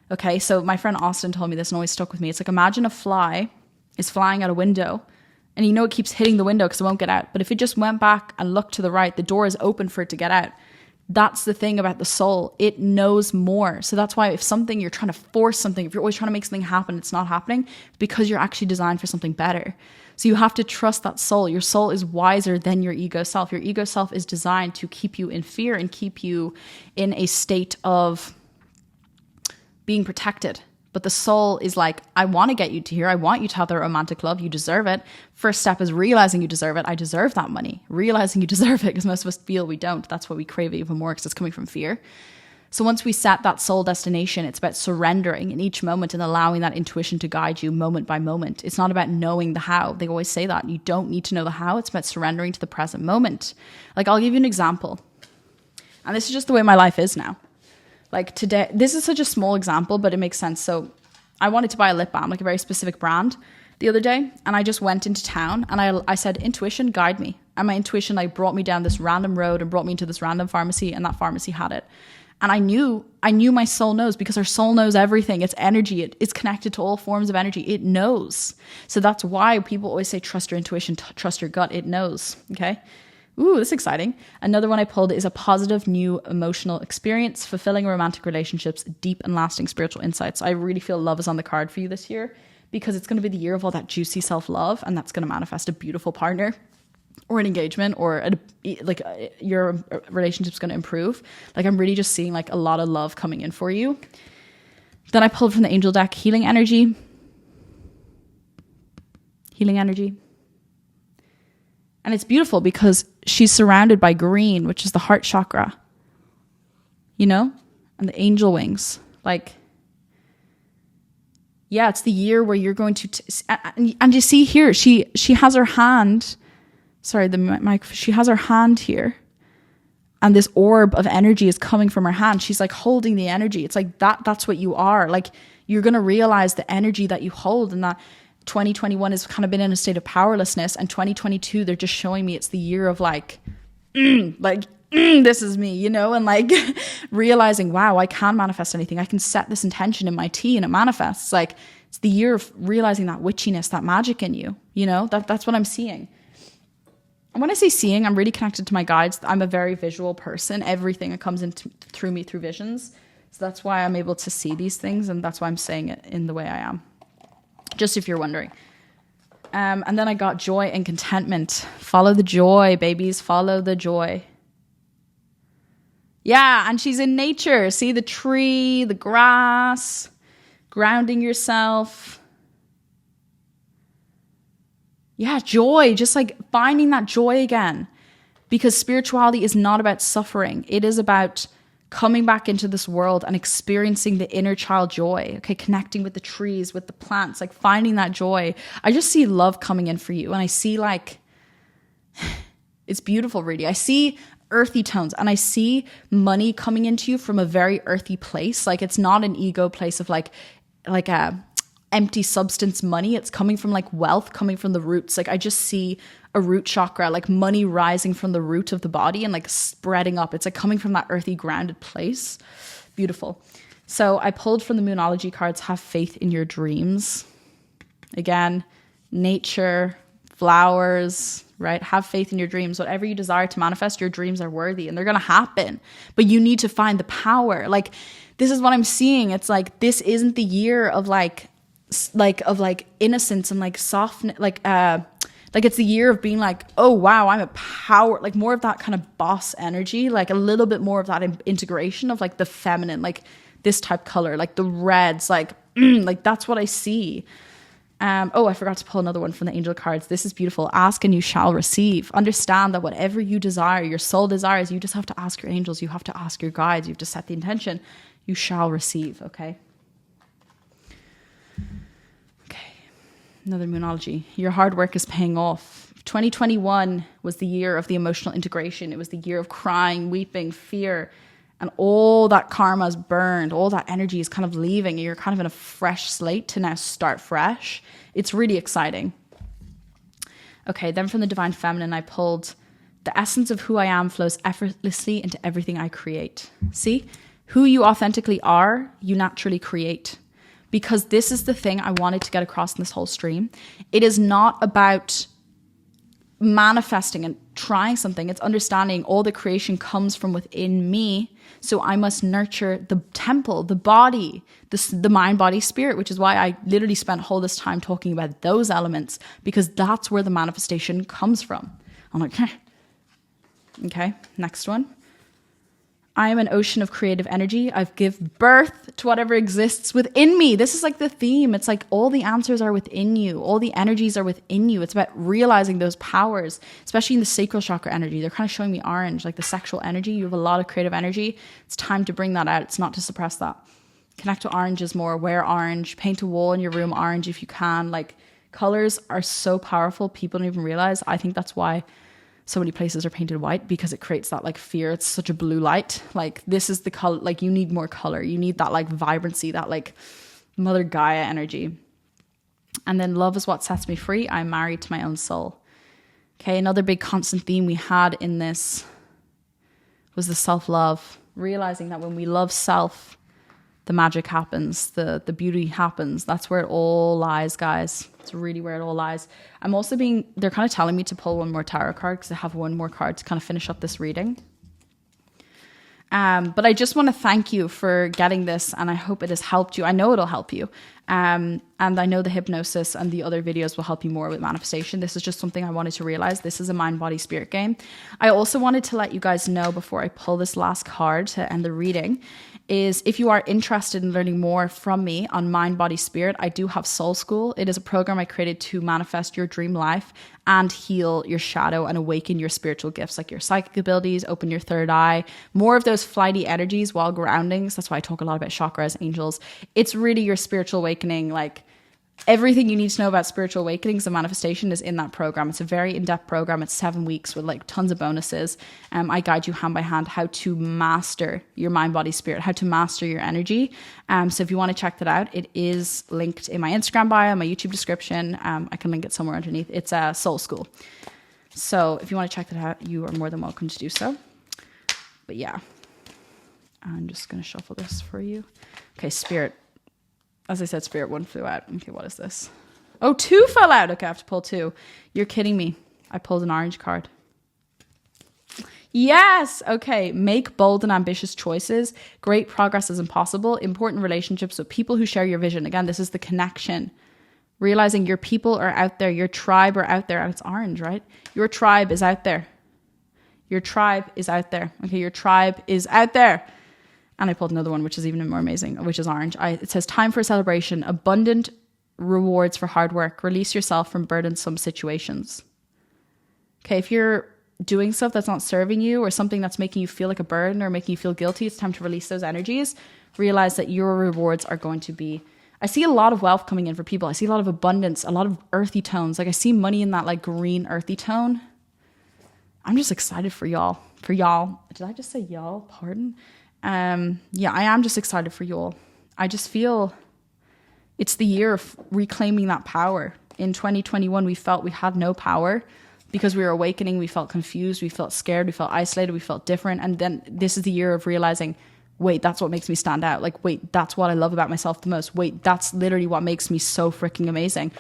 Okay, so my friend Austin told me this and always stuck with me. It's like, imagine a fly is flying out a window and you know it keeps hitting the window because it won't get out. But if it just went back and looked to the right, the door is open for it to get out. That's the thing about the soul. It knows more. So that's why if you're trying to force something, if you're always trying to make something happen, it's not happening, because you're actually designed for something better. So you have to trust that soul. Your soul is wiser than your ego self. Your ego self is designed to keep you in fear and keep you in a state of being protected. But the soul is like, I want to get you to here. I want you to have the romantic love. You deserve it. First step is realizing you deserve it. I deserve that money. Realizing you deserve it, because most of us feel we don't. That's why we crave it even more, because it's coming from fear. So once we set that soul destination, it's about surrendering in each moment and allowing that intuition to guide you moment by moment. It's not about knowing the how. They always say that. You don't need to know the how. It's about surrendering to the present moment. Like, I'll give you an example. And this is just the way my life is now. Like today, this is such a small example, but it makes sense. So I wanted to buy a lip balm, like a very specific brand, the other day. And I just went into town and I said, intuition, guide me. And my intuition like brought me down this random road and brought me into this random pharmacy, and that pharmacy had it. And I knew my soul knows, because our soul knows everything. It's energy. It's connected to all forms of energy. It knows. So that's why people always say, trust your intuition, trust your gut. It knows. Okay. Ooh, this is exciting. Another one I pulled is a positive new emotional experience, fulfilling romantic relationships, deep and lasting spiritual insights. I really feel love is on the card for you this year, because it's going to be the year of all that juicy self-love, and that's going to manifest a beautiful partner or an engagement, or your relationship's going to improve. Like, I'm really just seeing like a lot of love coming in for you. Then I pulled from the angel deck, healing energy. And it's beautiful because she's surrounded by green, which is the heart chakra, and the angel wings. Like, yeah, it's the year where you're going to, and you see here, she has her hand, she has her hand here, and this orb of energy is coming from her hand. She's like holding the energy. It's like that's what you are. Like, you're going to realize the energy that you hold, and that 2021 has kind of been in a state of powerlessness, and 2022, they're just showing me it's the year of like, this is me, and like realizing, wow, I can manifest anything. I can set this intention in my tea and it manifests. Like, it's the year of realizing that witchiness, that magic in you, that's what I'm seeing. And when I say seeing, I'm really connected to my guides. I'm a very visual person. Everything that comes in through me through visions. So that's why I'm able to see these things, and that's why I'm saying it in the way I am. Just if you're wondering. And then I got joy and contentment. Follow the joy, babies. Follow the joy. Yeah, and she's in nature. See the tree, the grass, grounding yourself. Yeah, joy, just like finding that joy again. Because spirituality is not about suffering. It is about coming back into this world and experiencing the inner child joy. Okay, connecting with the trees, with the plants, like finding that joy. I just see love coming in for you. And I see like, it's beautiful, really. I see earthy tones and I see money coming into you from a very earthy place. Like it's not an ego place of like a empty substance money. It's coming from like wealth, coming from the roots. Like I just see a root chakra, like money rising from the root of the body and like spreading up. It's like coming from that earthy, grounded place. Beautiful. So I pulled from the Moonology cards, have faith in your dreams. Again, nature, flowers, right? Have faith in your dreams. Whatever you desire to manifest, your dreams are worthy and they're going to happen. But you need to find the power. Like, this is what I'm seeing. It's like, this isn't the year of like innocence and like softness, like it's the year of being like, oh wow, I'm a power, like more of that kind of boss energy, like a little bit more of that integration of like the feminine, like this type color, like the reds, like like that's what I see. I forgot to pull another one from the angel cards. This is beautiful. Ask and you shall receive. Understand that whatever you desire, your soul desires, you just have to ask your angels, you have to ask your guides, you have to set the intention, you shall receive. Okay. Another Moonology. Your hard work is paying off. 2021 was the year of the emotional integration. It was the year of crying, weeping, fear, and all that karma is burned. All that energy is kind of leaving. You're kind of in a fresh slate to now start fresh. It's really exciting. Okay, then from the Divine Feminine, I pulled the essence of who I am flows effortlessly into everything I create. See? Who you authentically are, you naturally create. Because this is the thing I wanted to get across in this whole stream. It is not about manifesting and trying something. It's understanding all the creation comes from within me. So I must nurture the temple, the body, the mind, body, spirit, which is why I literally spent all this time talking about those elements, because that's where the manifestation comes from. I'm like, okay, next one. I am an ocean of creative energy. I've given birth to whatever exists within me. This is like the theme. It's like all the answers are within you. All the energies are within you. It's about realizing those powers, especially in the sacral chakra energy. They're kind of showing me orange, like the sexual energy. You have a lot of creative energy. It's time to bring that out. It's not to suppress that. Connect to oranges more. Wear orange. Paint a wall in your room orange if you can. Like, colors are so powerful. People don't even realize. I think that's why so many places are painted white, because it creates that like fear. It's such a blue light. Like, this is the color, like you need more color. You need that like vibrancy, that like Mother Gaia energy. And then love is what sets me free. I'm married to my own soul. Okay, another big constant theme we had in this was the self-love. Realizing that when we love self, the magic happens, the beauty happens. That's where it all lies, guys. It's really where it all lies. I'm also they're kind of telling me to pull one more tarot card because I have one more card to kind of finish up this reading. But I just want to thank you for getting this, and I hope it has helped you. I know it'll help you. And I know the hypnosis and the other videos will help you more with manifestation. This is just something I wanted to realize. This is a mind, body, spirit game. I also wanted to let you guys know before I pull this last card to end the reading is if you are interested in learning more from me on mind, body, spirit, I do have Soul School. It is a program I created to manifest your dream life and heal your shadow and awaken your spiritual gifts, like your psychic abilities, open your third eye, more of those flighty energies while grounding. So that's why I talk a lot about chakras, angels. It's really your spiritual awakening. Like, everything you need to know about spiritual awakenings and manifestation is in that program. It's a very in-depth program. It's 7 weeks with like tons of bonuses. I guide you hand by hand how to master your mind, body, spirit, how to master your energy. So if you want to check that out, it is linked in my Instagram bio, my YouTube description. I can link it somewhere underneath. It's a Soul School. So if you want to check that out, you are more than welcome to do so. But yeah, I'm just going to shuffle this for you. Okay, spirit. As I said, spirit, one flew out. Okay, what is this? Oh, 2 fell out. Okay, I have to pull 2. You're kidding me. I pulled an orange card. Yes. Okay. Make bold and ambitious choices. Great progress is impossible. Important relationships with people who share your vision. Again, this is the connection. Realizing your people are out there. Your tribe are out there. And it's orange, right? Your tribe is out there. Your tribe is out there. Okay, your tribe is out there. And I pulled another one, which is even more amazing, which is orange. It says, time for celebration, abundant rewards for hard work. Release yourself from burdensome situations. Okay, if you're doing stuff that's not serving you or something that's making you feel like a burden or making you feel guilty, it's time to release those energies. Realize that your rewards are going to be... I see a lot of wealth coming in for people. I see a lot of abundance, a lot of earthy tones. Like I see money in that like green earthy tone. I'm just excited for y'all. For y'all. Did I just say y'all? Pardon? Yeah, I am just excited for y'all. I just feel it's the year of reclaiming that power. In 2021, we felt we had no power because we were awakening. We felt confused. We felt scared. We felt isolated. We felt different. And then this is the year of realizing, wait, that's what makes me stand out. Like, wait, that's what I love about myself the most. Wait, that's literally what makes me so freaking amazing.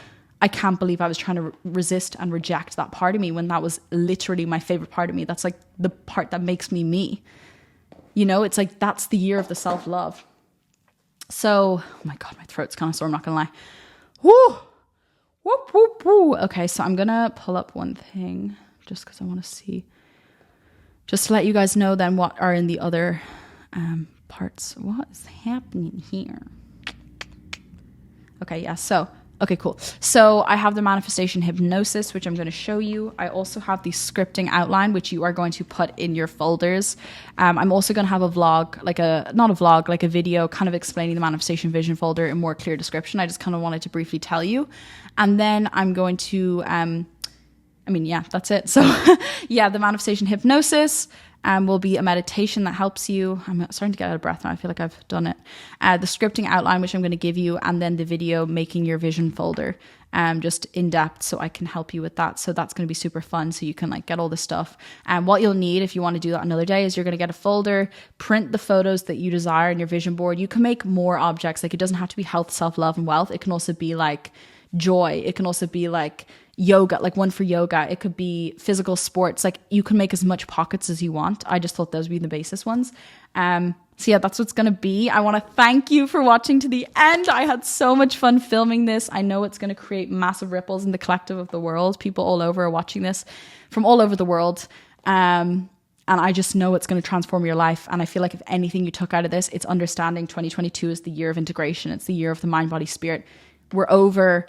I can't believe I was trying to resist and reject that part of me when that was literally my favorite part of me. That's like the part that makes me me. You know, it's like, that's the year of the self-love. So, oh my God, my throat's kind of sore, I'm not going to lie. Woo! Whoop, whoop, whoop. Okay, so I'm going to pull up one thing just because I want to see. Just to let you guys know then what are in the other parts. What is happening here? Okay, yeah, so... Okay, cool. So I have the manifestation hypnosis, which I'm going to show you. I also have the scripting outline, which you are going to put in your folders. I'm also going to have a vlog, like a video kind of explaining the manifestation vision folder in more clear description. I just kind of wanted to briefly tell you. And then I'm going to, that's it. So yeah, the manifestation hypnosis will be a meditation that helps you. I'm starting to get out of breath now. I feel like I've done it. The scripting outline, which I'm going to give you, and then the video making your vision folder, just in depth, so I can help you with that. So that's going to be super fun. So you can like get all this stuff. And what you'll need if you want to do that another day is you're going to get a folder, print the photos that you desire in your vision board. You can make more objects. Like it doesn't have to be health, self-love, and wealth. It can also be like joy. It can also be like yoga, like one for yoga. It could be physical sports. Like you can make as much pockets as you want. I just thought those would be the basis ones. So yeah, that's what's going to be. I want to thank you for watching to the end. I had so much fun filming this. I know it's going to create massive ripples in the collective of the world. People all over are watching this from all over the world. And I just know it's going to transform your life. And I feel like if anything you took out of this, it's understanding 2022 is the year of integration. It's the year of the mind, body, spirit. We're over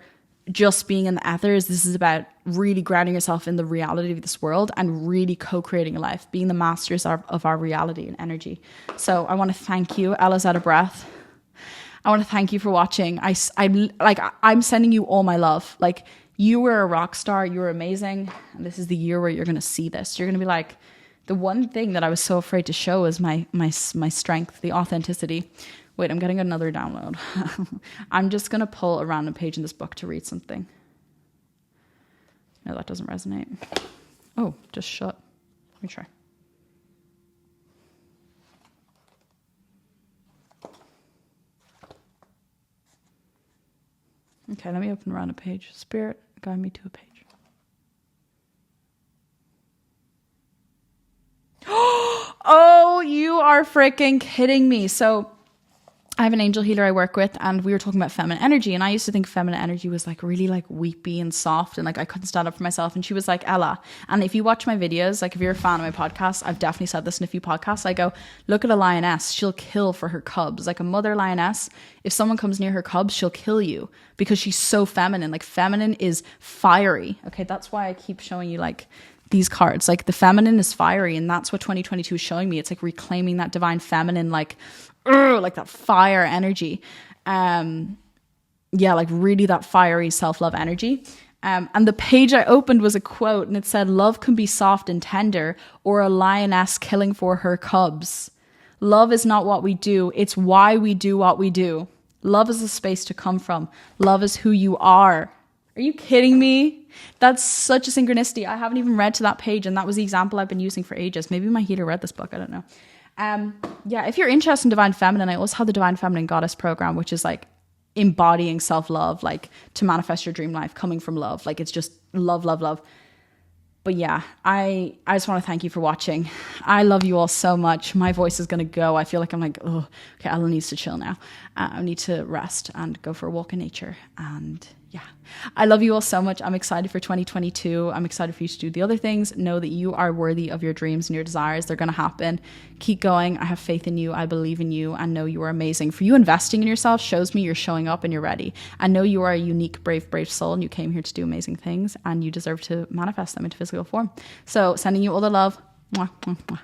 just being in the ethers. This is about really grounding yourself in the reality of this world and really co-creating a life, being the masters of our reality and energy. So I want to thank you. Ella's out of breath. I want to thank you for watching. I'm sending you all my love. Like you were a rock star. You were amazing. And this is the year where you're going to see this. You're going to be like, the one thing that I was so afraid to show is my strength, the authenticity. Wait, I'm getting another download. I'm just going to pull a random page in this book to read something. No, that doesn't resonate. Oh, just shut. Let me try. Okay, let me open a random page. Spirit, guide me to a page. Oh, you are freaking kidding me. So I have an angel healer I work with, and we were talking about feminine energy, and I used to think feminine energy was like really like weepy and soft, and like I couldn't stand up for myself. And she was like, Ella, and if you watch my videos, like if you're a fan of my podcast, I've definitely said this in a few podcasts, I go, look at a lioness, she'll kill for her cubs. Like a mother lioness, if someone comes near her cubs, she'll kill you because she's so feminine. Like feminine is fiery. Okay, that's why I keep showing you like these cards. Like the feminine is fiery, and that's what 2022 is showing me. It's like reclaiming that divine feminine, like that fire energy. Like really that fiery self-love energy. And the page I opened was a quote, and it said, love can be soft and tender, or a lioness killing for her cubs. Love is not what we do, it's why we do what we do. Love is a space to come from. Love is who you are. Are you kidding me? That's such a synchronicity. I haven't even read to that page, and that was the example I've been using for ages. Maybe my healer read this book, I don't know. If you're interested in Divine Feminine, I also have the Divine Feminine Goddess program, which is like embodying self-love, like to manifest your dream life coming from love. Like it's just love, love, love. But yeah, I just want to thank you for watching. I love you all so much. My voice is going to go. I feel like I'm like, oh, okay, Ella needs to chill now. I need to rest and go for a walk in nature. And Yeah. I love you all so much. I'm excited for 2022. I'm excited for you to do the other things. Know that you are worthy of your dreams and your desires. They're going to happen. Keep going. I have faith in you. I believe in you. I know you are amazing. For you, investing in yourself shows me you're showing up and you're ready. I know you are a unique, brave soul, and you came here to do amazing things, and you deserve to manifest them into physical form. So sending you all the love. Mwah, mwah, mwah.